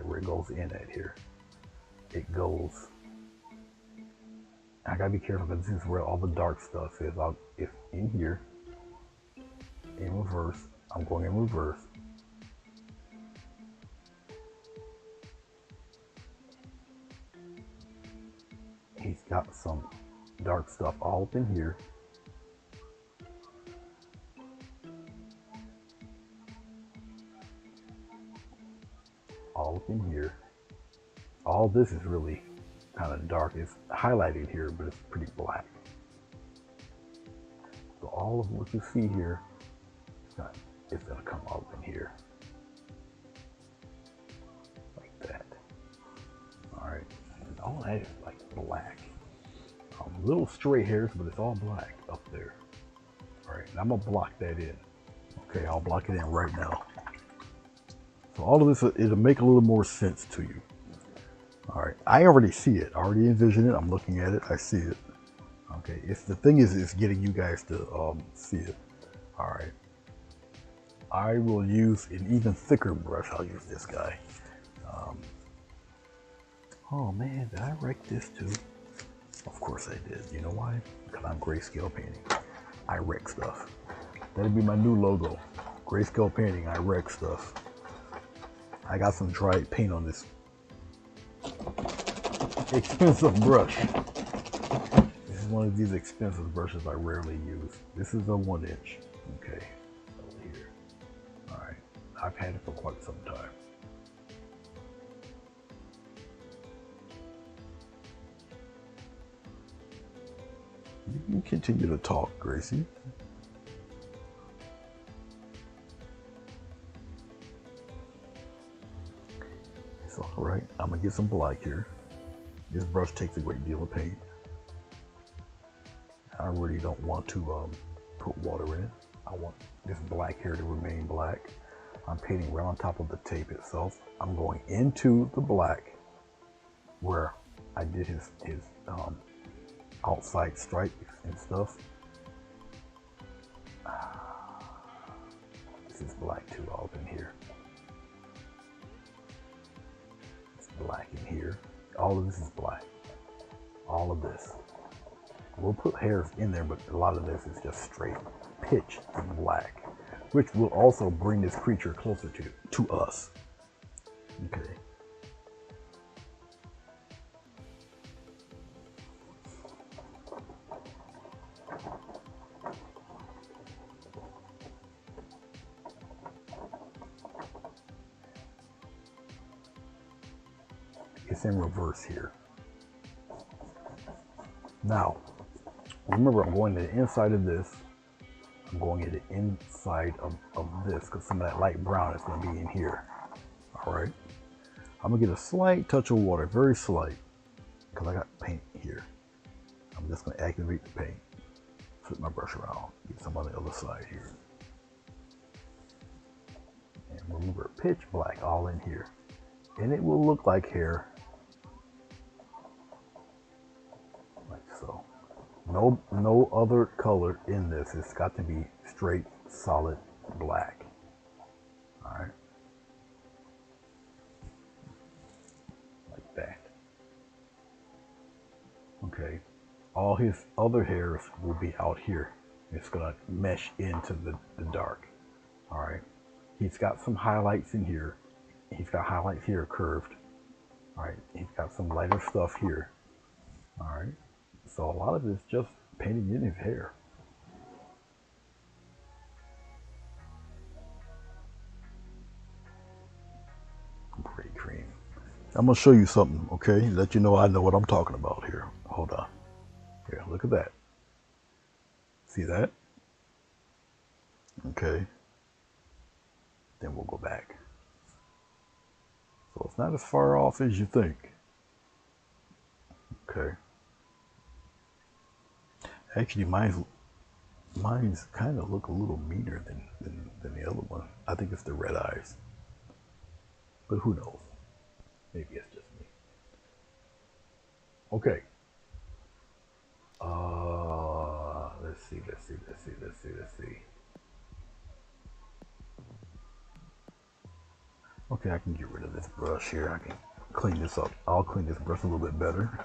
where it goes in at here. It goes. I gotta be careful because this is where all the dark stuff is. It's in here, in reverse. I'm going in reverse. He's got some dark stuff all up in here. All up in here. All this is really kind of dark. It's highlighted here, but it's pretty black. So all of what you see here, it's gonna come out in here, like that. All right, and all that is like black. Little stray hairs, but it's all black up there. All right, and I'm gonna block that in. Okay, I'll block it in right now. So all of this, it'll make a little more sense to you. All right, I already see it. I already envision it. I'm looking at it. I see it. Okay, the thing is getting you guys to see it. All right. I will use an even thicker brush. I'll use this guy. Oh man, did I wreck this too? Of course I did. You know why? Because I'm grayscale painting. I wreck stuff. That'll be my new logo. Grayscale painting. I wreck stuff. I got some dried paint on this expensive brush. This is one of these expensive brushes I rarely use. This is a 1-inch. Okay, over here. All right, I've had it for quite some time. You can continue to talk, Gracie. It's all right. I'm gonna get some black here. This brush takes a great deal of paint. I really don't want to put water in it. I want this black here to remain black. I'm painting right on top of the tape itself. I'm going into the black where I did his outside stripe and stuff. This is black too, all up in here. It's black in here. All of this is black. All of this. We'll put hairs in there, but a lot of this is just straight pitch black, which will also bring this creature closer to us. Okay. It's in reverse here. Now, remember, I'm going to the inside of this. I'm going to the inside of this because some of that light brown is going to be in here. All right. I'm gonna get a slight touch of water, very slight, because I got paint here. I'm just gonna activate the paint. Flip my brush around, get some on the other side here. And remember, pitch black all in here. And it will look like hair, like so. No other color in this. It's got to be straight, solid black. All right, like that. Okay, all his other hairs will be out here. It's gonna mesh into the dark. All right, he's got some highlights in here. He's got highlights here curved. All right, he's got some lighter stuff here. All right, so a lot of it's just painting in his hair. Pretty cream. I'm gonna show you something, okay? Let you know I know what I'm talking about here. Hold on. Here, look at that. See that? Okay. Then we'll go back. So it's not as far off as you think. Okay. Actually, mine's kind of look a little meaner than the other one. I think it's the red eyes. But who knows? Maybe it's just me. Okay. Let's see. Okay, I can get rid of this brush here. I can clean this up. I'll clean this brush a little bit better.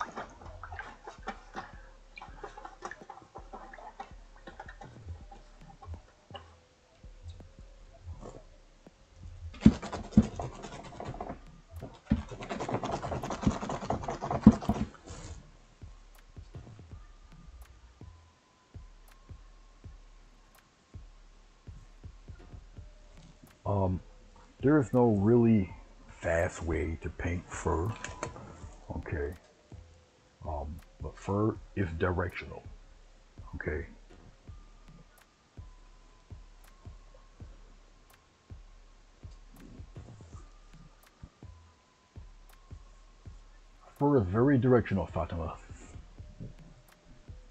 There is no really fast way to paint fur. Okay. But fur is directional. Okay. Fur is very directional, Fatima.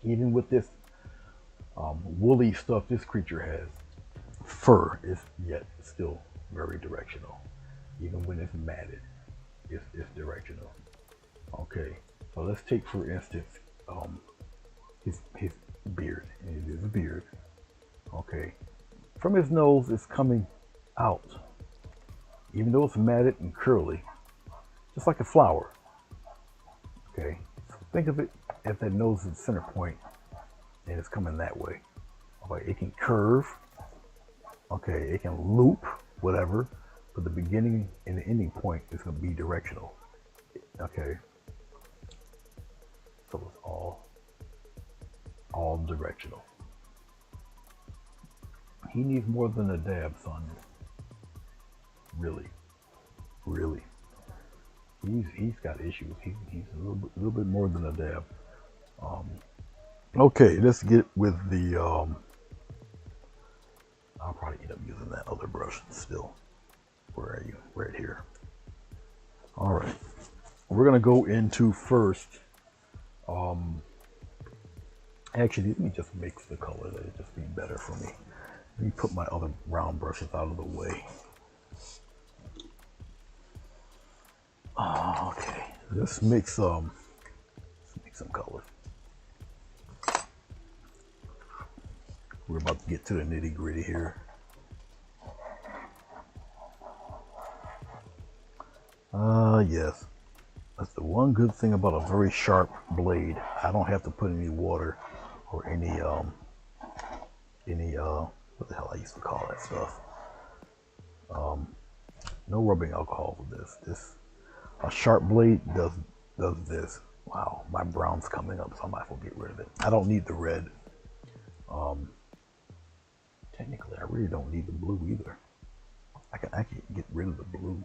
Even with this woolly stuff this creature has, fur is yet still very directional. Even when it's matted, it's directional. Okay, so let's take for instance his beard. It is a beard. Okay, from his nose it's coming out, even though it's matted and curly, just like a flower. Okay, so think of it as that nose is the center point, and it's coming that way. Okay, it can curve. Okay, it can loop, whatever, but the beginning and the ending point is going to be directional. Okay, so it's all directional. He needs more than a dab, son. Really. He's got issues. He's a little bit more than a dab. Okay, let's get with the. I'll probably end up using that other brush still. Where are you? Right here. All right. We're gonna go into first. Actually, let me just mix the color. That'll just be better for me. Let me put my other round brushes out of the way. Okay, let's mix some color. We're about to get to the nitty gritty here. Yes. That's the one good thing about a very sharp blade. I don't have to put any water or any what the hell I used to call that stuff. No rubbing alcohol with this. A sharp blade does this. Wow, my brown's coming up, so I might as well get rid of it. I don't need the red. Technically, I really don't need the blue either. I can get rid of the blue.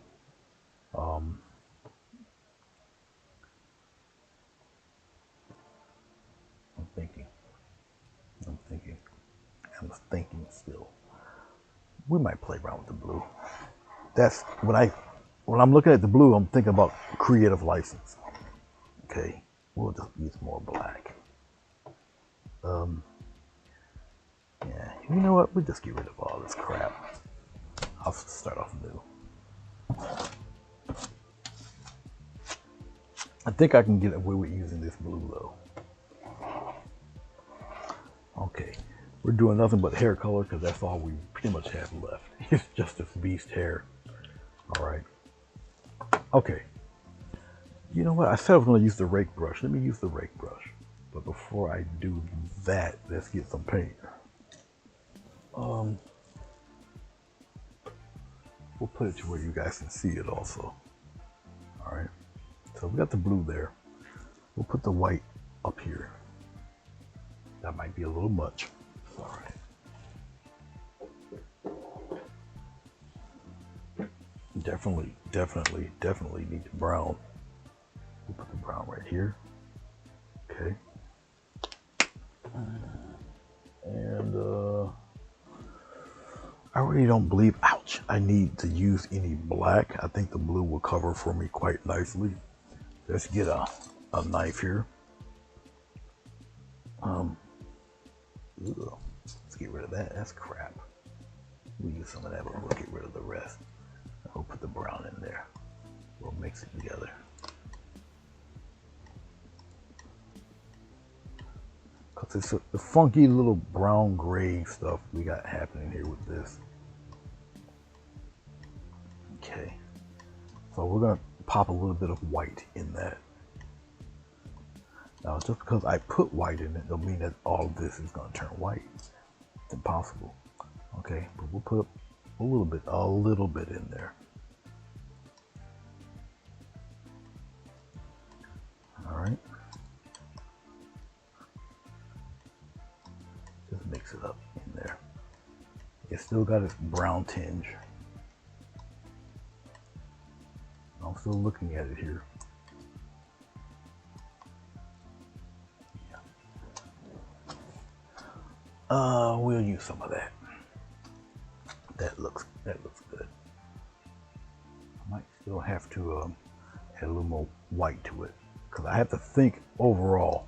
I'm thinking still. We might play around with the blue. That's when I when I'm looking at the blue, I'm thinking about creative license. Okay, we'll just use more black. Yeah, you know what? We'll just get rid of all this crap. I'll start off new. I think I can get away with using this blue though. Okay, we're doing nothing but hair color because that's all we pretty much have left. It's just this beast hair. All right. Okay. You know what? I said I was going to use the rake brush. Let me use the rake brush. But before I do that, let's get some paint. We'll put it to where you guys can see it also. All right. So we got the blue there. We'll put the white up here. That might be a little much. All right. Definitely need the brown. We'll put the brown right here. Okay. And I really don't believe, ouch, I need to use any black. I think the blue will cover for me quite nicely. Let's get a knife here. Let's get rid of that. That's crap. We'll use some of that, but we'll get rid of the rest. We'll put the brown in there. We'll mix it together. Because it's the funky little brown gray stuff we got happening here with this. Okay. So we're going to pop a little bit of white in that. Now, just because I put white in it, don't mean that all of this is going to turn white. It's impossible. Okay, but we'll put a little bit in there. All right. Just mix it up in there. It's still got its brown tinge. I'm still looking at it here. We'll use some of that. That looks good. I might still have to add a little more white to it because I have to think overall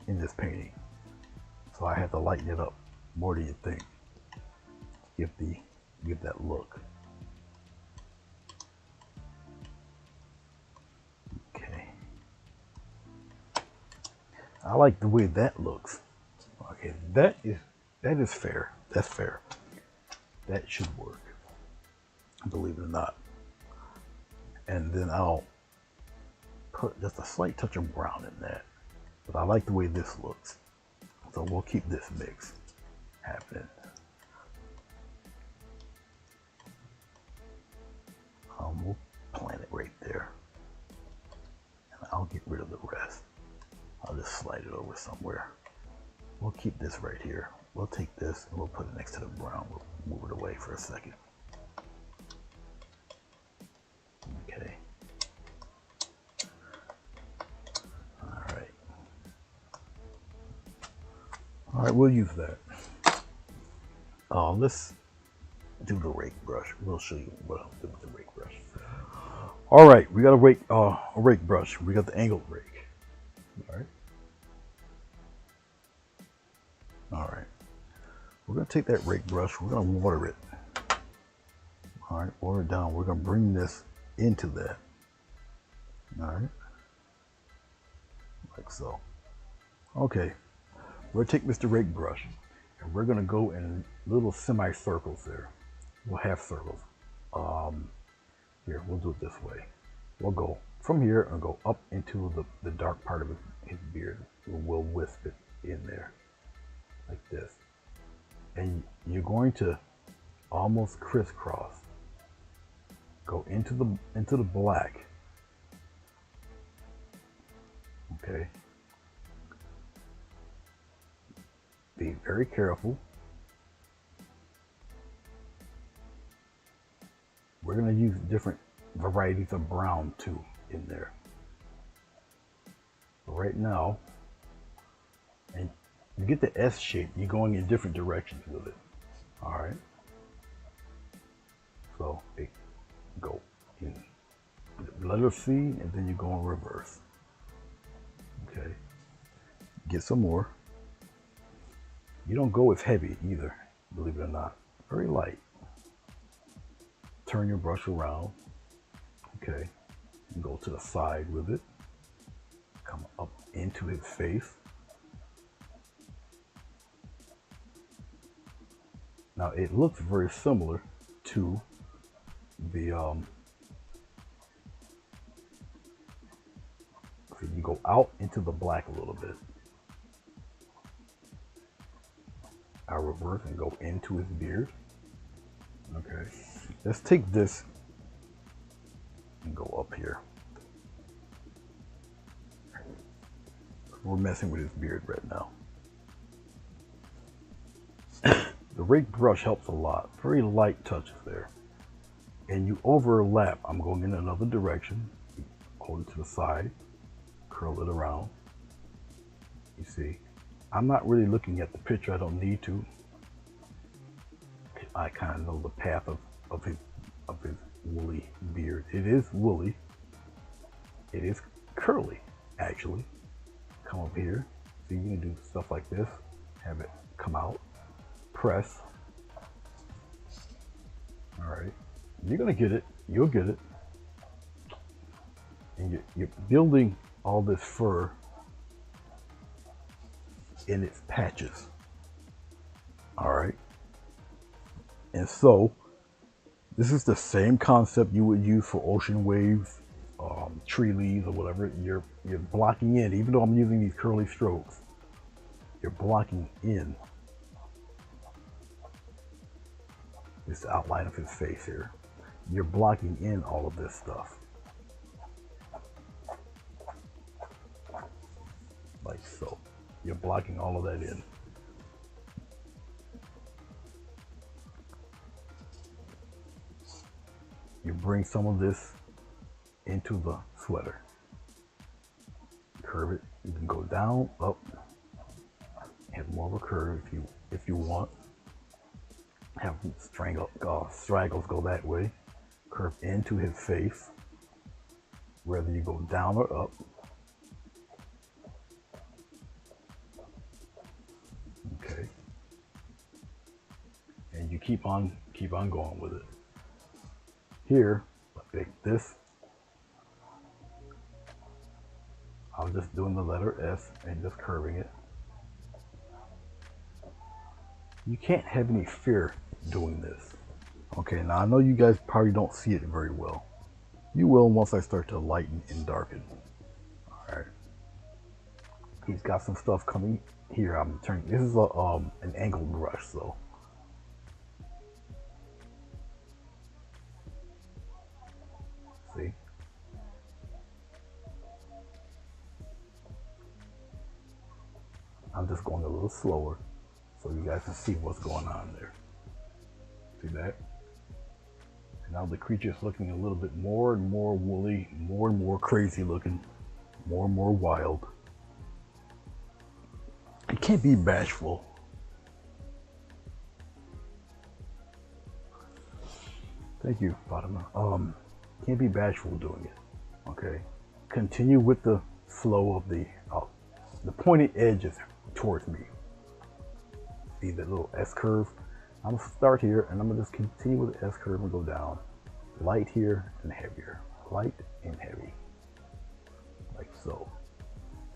in this painting. So I have to lighten it up more than you think. Give that look. Okay. I like the way that looks. Okay, that is fair. That's fair. That should work. Believe it or not. And then I'll put just a slight touch of brown in that. But I like the way this looks. So we'll keep this mix happening. We'll plant it right there. And I'll get rid of the rest. I'll just slide it over somewhere. We'll keep this right here. We'll take this and we'll put it next to the brown. We'll move it away for a second. Okay. All right. All right, we'll use that. Let's do the rake brush. We'll show you what I'll do with the rake brush. All right, we got a rake brush. We got the angled rake. All right. All right. We're going to take that rake brush. We're going to water it. All right, water it down. We're going to bring this into that. All right. Like so. Okay. We're going to take Mr. Rake brush and we're going to go in little semicircles there. We'll have circles. Here, we'll do it this way. We'll go from here and go up into the dark part of his beard. We'll wisp it in there like this. And you're going to almost crisscross. Go into the black. Okay. Be very careful. We're going to use different varieties of brown too in there. But right now, and you get the S shape, you're going in different directions with it. All right. So go You letter C, and then you go in reverse. Okay. Get some more. You don't go as heavy either, believe it or not. Very light. Turn your brush around. Okay. And go to the side with it. Come up into his face. Now it looks very similar to the so you go out into the black a little bit. I reverse and go into his beard. Okay. Let's take this and go up here. We're messing with his beard right now. The rake brush helps a lot. Very light touches there. And you overlap. I'm going in another direction. Hold it to the side. Curl it around. You see, I'm not really looking at the picture. I don't need to. I kind of know the path of his woolly beard. It is woolly. It is curly, actually. Come up here. So you can do stuff like this. Have it come out. Press. All right. You're gonna get it. You'll get it. And you're building all this fur in its patches. All right. And so this is the same concept you would use for ocean waves, tree leaves, or whatever. You're blocking in, even though I'm using these curly strokes. You're blocking in this outline of his face here. You're blocking in all of this stuff. Like so. You're blocking all of that in. You bring some of this into the sweater. Curve it. You can go down, up, have more of a curve if you want. Have straggles go that way. Curve into his face. Whether you go down or up. Okay. And you keep on going with it. Here, like this, I'm just doing the letter S and just curving it. You can't have any fear doing this. Okay, now I know you guys probably don't see it very well. You will once I start to lighten and darken. All right. He's got some stuff coming here. I'm turning. This is an angled brush, so. See? I'm just going a little slower so you guys can see what's going on there. See that? And now the creature's looking a little bit more and more woolly, more and more crazy looking, more and more wild. It can't be bashful. Thank you, Fatima. Can't be bashful doing it. Okay. Continue with the flow of the pointed edges towards me. See that little S curve? I'm gonna start here and I'm gonna just continue with the S curve and go down. Light here and heavier. Light and heavy. Like so.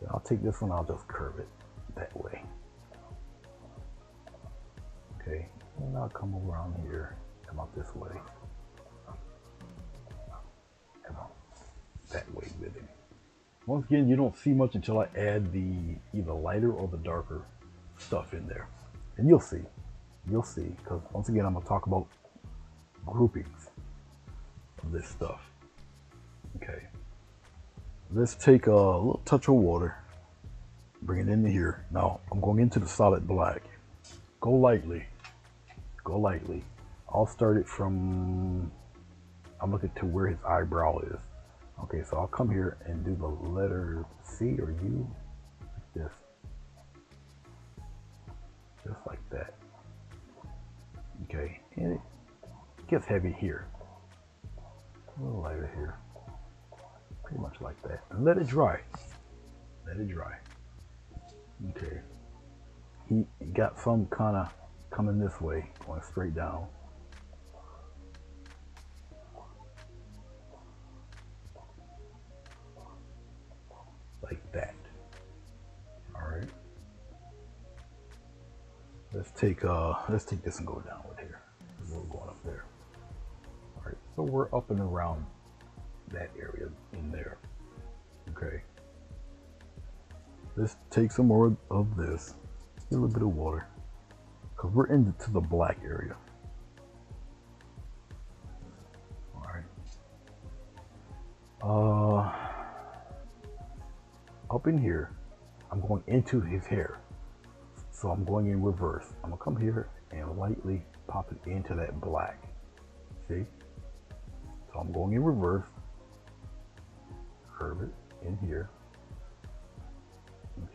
Then I'll take this one, I'll just curve it that way. Okay, and I'll come around here, come out this way. Come on, that way with it. Once again, you don't see much until I add the either lighter or the darker stuff in there. And you'll see, because once again, I'm gonna talk about groupings of this stuff. Okay, let's take a little touch of water, bring it into here. Now, I'm going into the solid black. Go lightly, go lightly. I'll start it from, I'm looking to where his eyebrow is. Okay, so I'll come here and do the letter C or U, like this. Just like that. Okay, and it gets heavy here. A little lighter here. Pretty much like that. And let it dry. Let it dry. Okay. He got some kind of coming this way, going straight down. Like that. Alright. Let's take this and go down with here. We're going up there. Alright, so we're up and around that area in there. Okay. Let's take some more of this. A little bit of water. Because we're into the black area. Alright. Up in here, I'm going into his hair. So I'm going in reverse. I'm gonna come here and lightly pop it into that black. See? So I'm going in reverse. Curve it in here.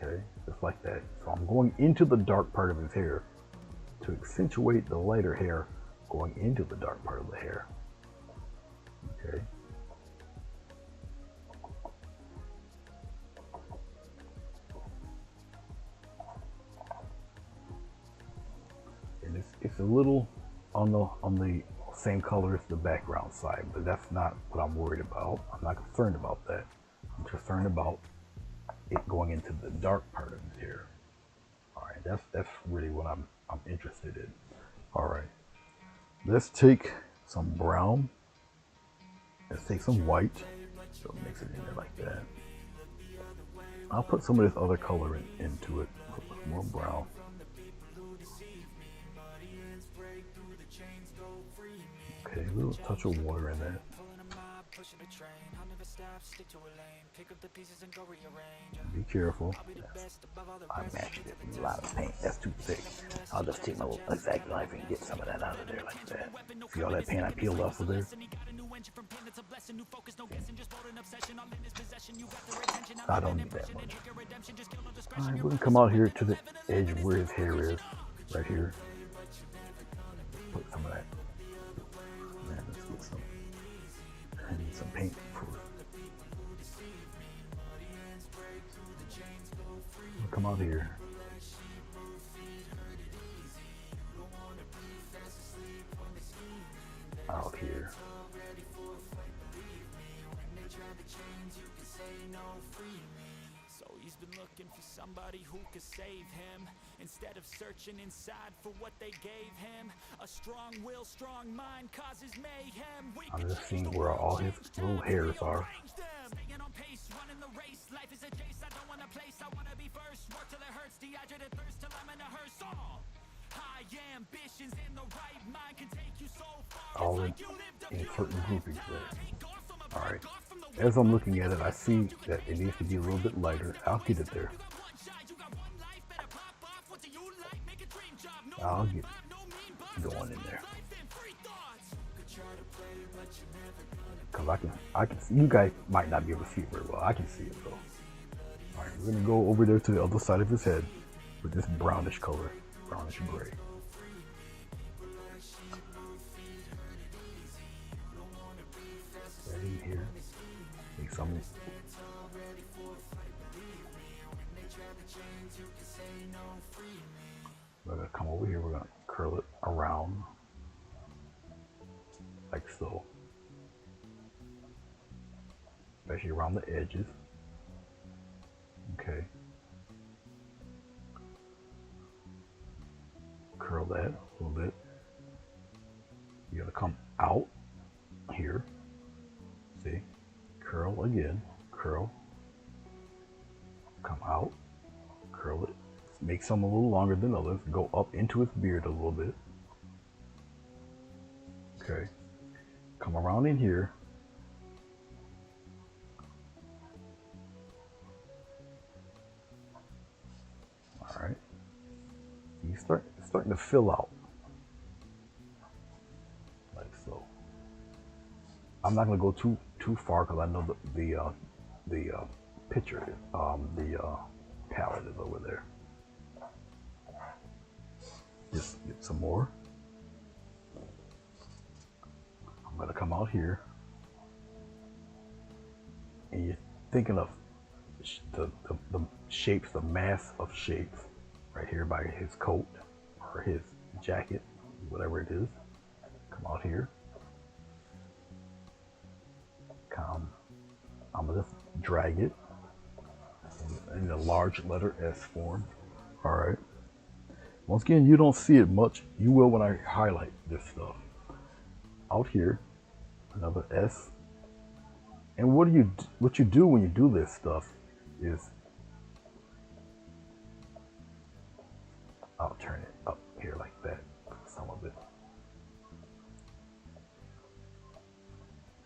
Okay, just like that. So I'm going into the dark part of his hair to accentuate the lighter hair going into the dark part of the hair. Okay. And it's a little on the same color as the background side, but that's not what I'm worried about. I'm not concerned about that. I'm concerned about it going into the dark part of his hair. All right, that's really what I'm interested in. All right, let's take some brown. Let's take some white. So mix it in there like that. I'll put some of this other color into it. Put more brown. Okay, a little touch of water in that. Be careful. I matched it with a lot of paint. That's too thick. I'll just take my little exact knife and get some of that out of there like that. See all that paint I peeled off of there? I don't need that much. Alright, we're gonna come out here to the edge where his hair is. Right here. Put some of that. Man, let's get some. I need some paint for it. We'll come out here. Out here. He's been looking for somebody who could save him, instead of searching inside for what they gave him. A strong will, strong mind causes mayhem. I'm just seeing where all his little hairs are. Staying on pace, running the race. Life is a chase, I don't want a place, I want to be first. Work till it hurts, dehydrated thirst till I'm in a hearse. All high ambitions in the right mind can take you so far. All in certain groupings there. Alright. As I'm looking at it, I see that it needs to be a little bit lighter. I'll get it there. I'll get going in there. Because I can see, you guys might not be able to see it very well. I can see it though. Alright, we're going to go over there to the other side of his head with this brownish color, brownish gray. Right in here. Make some. We're going to come over here, we're going to curl it around like so, especially around the edges. Okay, curl that a little bit. You got to come out here, see, curl again, curl, come out, curl it. Make some a little longer than others. Go up into his beard a little bit. Okay. Come around in here. All right. It's starting to fill out. Like so. I'm not going to go too far because I know the picture, the palette is over there. Just get some more. I'm going to come out here and you're thinking of the shapes, the mass of shapes, right here by his coat or his jacket, whatever it is. Come out here. Come. I'm gonna just drag it in the large letter S form. All right. Once again, you don't see it much. You will when I highlight this stuff. Out here, another S. And what you do when you do this stuff is, I'll turn it up here like that, some of it.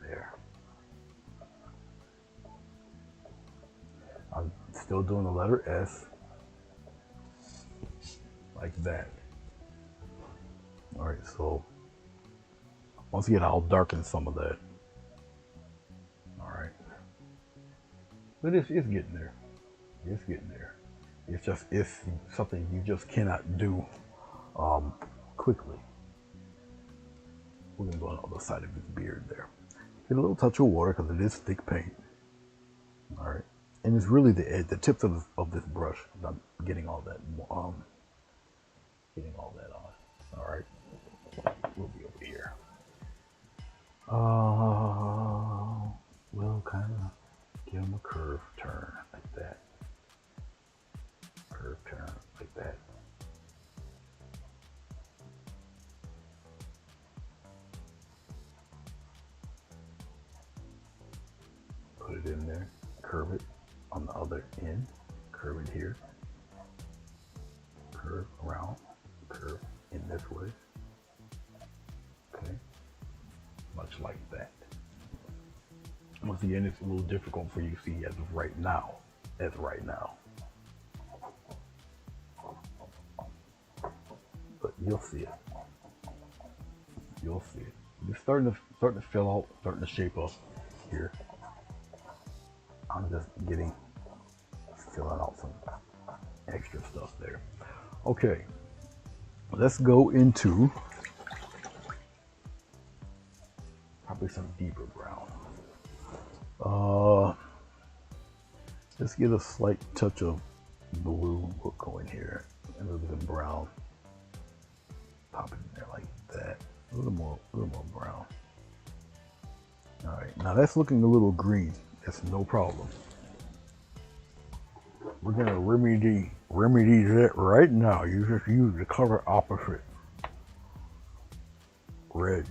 There. I'm still doing the letter S, like that. All right, so once again, I'll darken some of that. All right, but it's getting there. It's getting there. It's something you just cannot do quickly. We're gonna go on the other side of his beard there. Get a little touch of water because it is thick paint. All right, and it's really the tips of this brush. I'm getting all that on. All right, we'll be over here. We'll kind of give him a curve turn like that. Curve turn like that. Put it in there, curve it on the other end, curve it here, curve around, curve in this way. Okay, much like that. Once again, it's a little difficult for you to see as of right now. But you'll see it. You'll see it. It's starting to fill out, starting to shape up here. I'm just filling out some extra stuff there. Okay, let's go into probably some deeper brown. Let's get a slight touch of blue. We'll go in here, a little bit of brown. Pop it in there like that. A little more brown. All right, now that's looking a little green. That's no problem. We're gonna remedy that right now. You just use the color opposite. Red.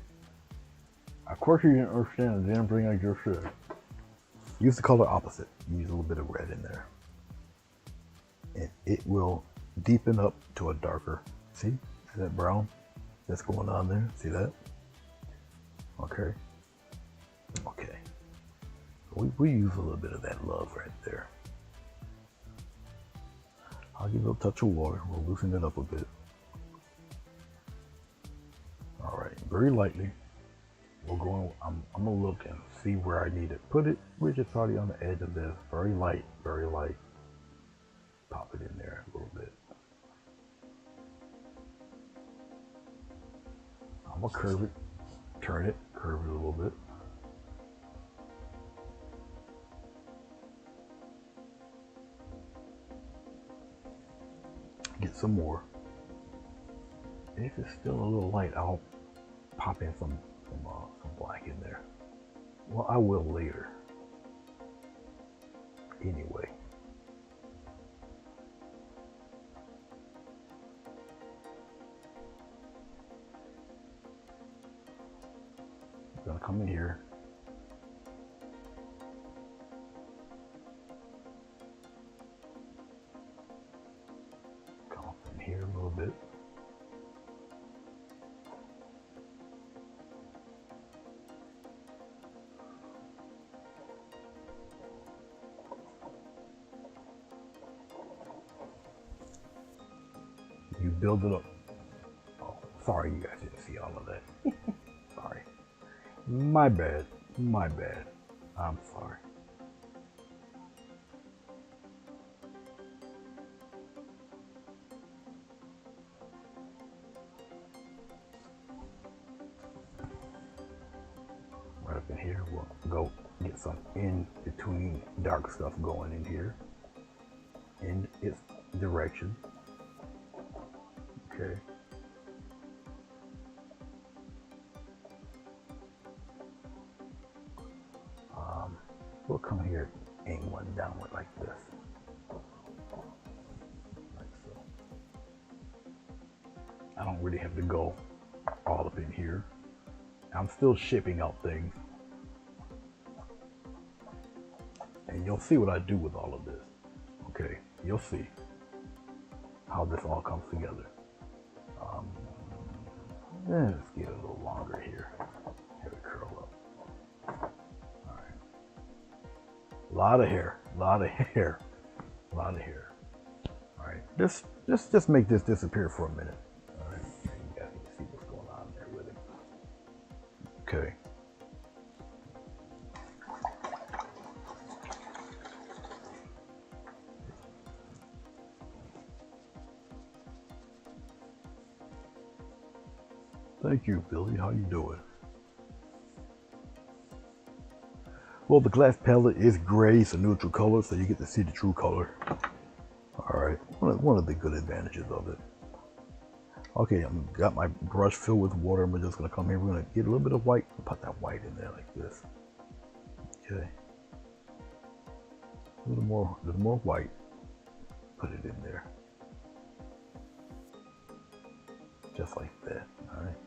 Of course you didn't understand the damn thing I just said. Use the color opposite. Use a little bit of red in there. And it will deepen up to a darker. See that brown that's going on there? See that? Okay. Okay. We use a little bit of that love right there. I'll give it a touch of water. We'll loosen it up a bit. All right, very lightly. We're going. I'm gonna look and see where I need to put it, which is probably on the edge of this. Very light, very light. Pop it in there a little bit. I'm gonna curve it, turn it, curve it a little bit. Get some more. If it's still a little light, I'll pop in some black in there. Well, I will later. Anyway. I'm gonna come in here. Come up in here a little bit. You build it up. Oh, sorry, you guys didn't see all of that. Sorry. My bad. My bad. I'm sorry. Right up in here, we'll go Get some in between dark stuff going in here in its direction. Okay. We'll come here, aim one downward like this. Like so. I don't really have to go all up in here. I'm still shipping out things. And you'll see what I do with all of this. Okay, you'll see how this all comes together. Let's get a little longer here. Here we curl up. All right. A lot of hair, a lot of hair, a lot of hair. All right, just make this disappear for a minute. All right, you guys can see what's going on there with it. Okay. Thank you, Billy. How you doing? Well, the glass palette is gray. It's a neutral color, so you get to see the true color. All right, one of the good advantages of it. Okay, I've got my brush filled with water. I'm just gonna come here. We're gonna get a little bit of white. Put that white in there like this. Okay. A little more white. Put it in there. Just like that. All right.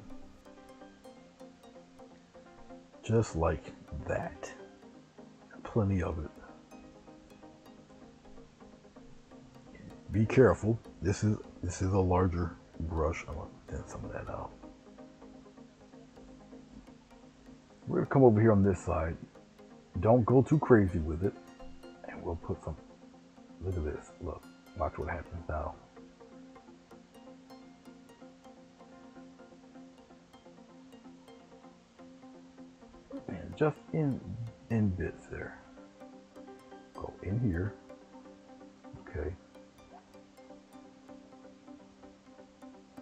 Just like that. Plenty of it. Be careful. This is a larger brush. I'm gonna thin some of that out. We're gonna come over here on this side. Don't go too crazy with it. And we'll put some, look at this. Look, watch what happens now. And just in bits there. Go in here. Okay.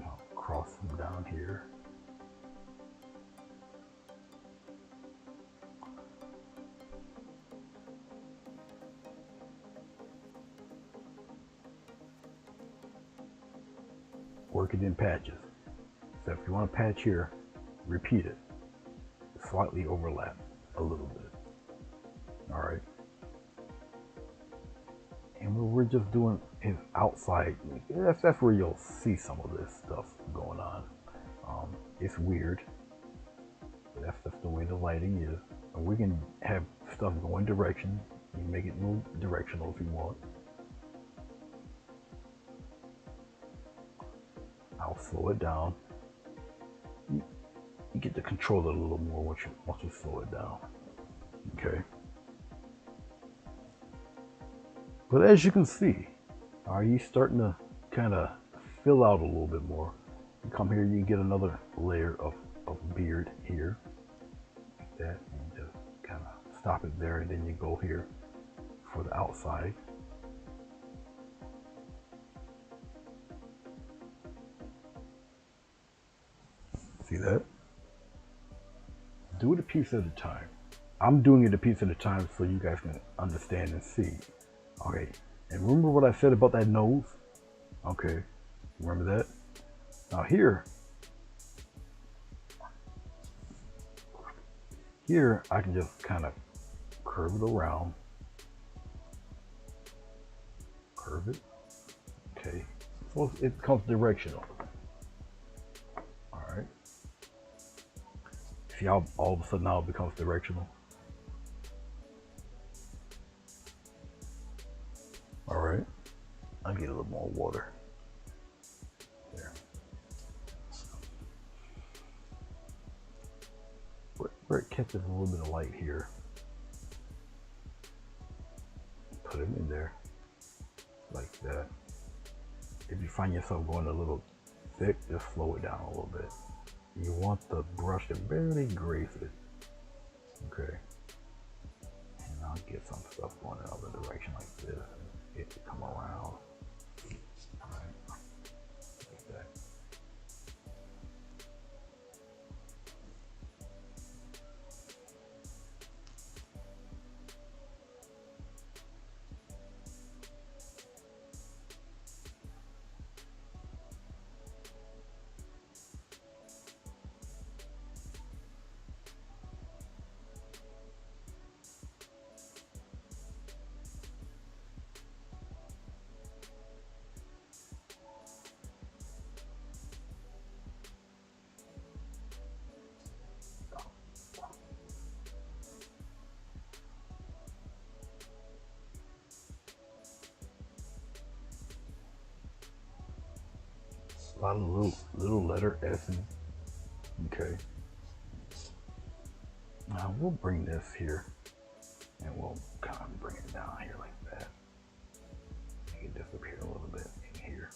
I'll cross them down here. Work it in patches. So if you want to patch here, repeat it. Slightly overlap a little bit. All right. And we're just doing his outside. That's where you'll see some of this stuff going on. It's weird. But that's just the way the lighting is. And we can have stuff going direction. You make it move directional if you want. I'll slow it down. You get to control it a little more once you slow it down. Okay. But as you can see, are you starting to kind of fill out a little bit more? You come here, you get another layer of beard here, like that, and just kind of stop it there, and then you go here for the outside. See that? Do it a piece at a time. I'm doing it a piece at a time so you guys can understand and see. Okay, and remember what I said about that nose? Okay, remember that? Now here I can just kind of curve it around. Curve it. Okay, so it becomes directional. All right. See how all of a sudden now it becomes directional? All right, I'll get a little more water there. Where it catches a little bit of light here, put it in there like that. If you find yourself going a little thick, just slow it down a little bit. You want the brush to barely graze it. Okay, and I'll get some stuff going in other direction like this. It to come around. All right, like that. A lot of little letter S's. Okay. Now we'll bring this here, and we'll kind of bring it down here like that. Make it disappear a little bit in here.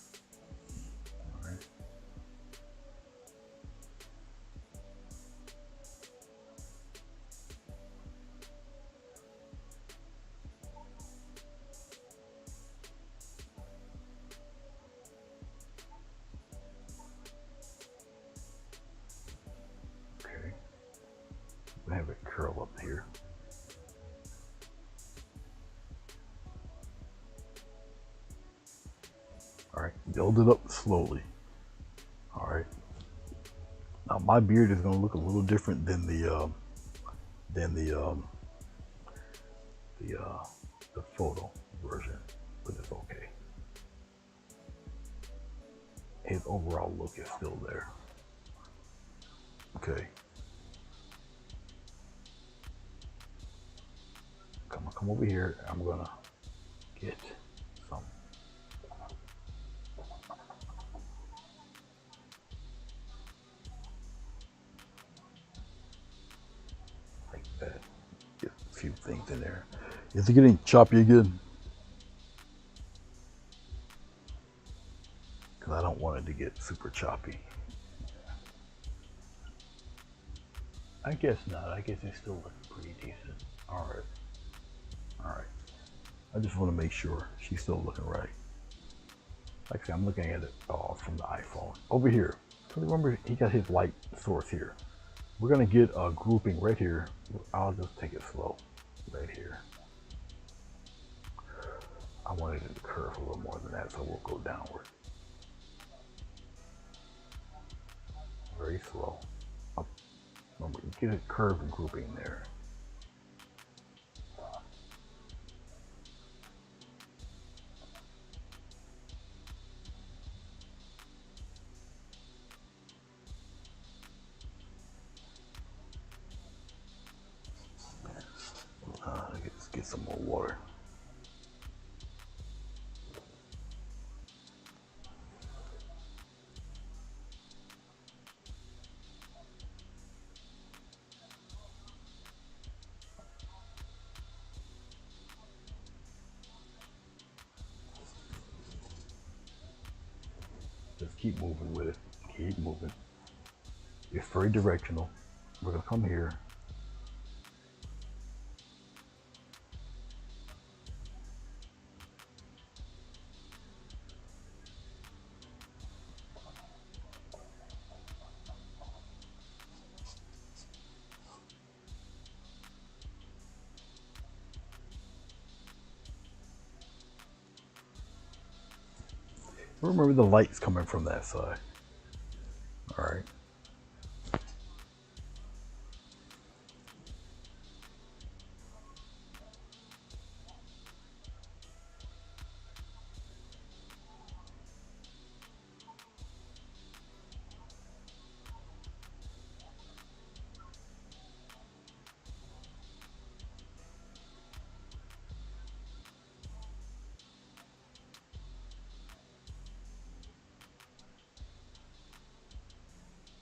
All right. Okay. We have it curl up here. All right, build it up slowly. All right. Now my beard is going to look a little different than the photo version, but it's okay. His overall look is still there. Okay. Come over here. I'm gonna get some. Like that. Get a few things in there. Is it getting choppy again? Because I don't want it to get super choppy. I guess not. I guess it's still looking pretty decent. All right. All right. I just want to make sure she's still looking right. Like I said, I'm looking at it from the iPhone. Over here. So remember, he got his light source here. We're going to get a grouping right here. I'll just take it slow. Right here. I wanted it to curve a little more than that, so we'll go downward. Very slow. Up. Remember, get a curve and grouping there. Let's get some more water. Just keep moving with it. Keep moving. It's very directional. We're gonna come here. Remember the light's coming from that side. All right.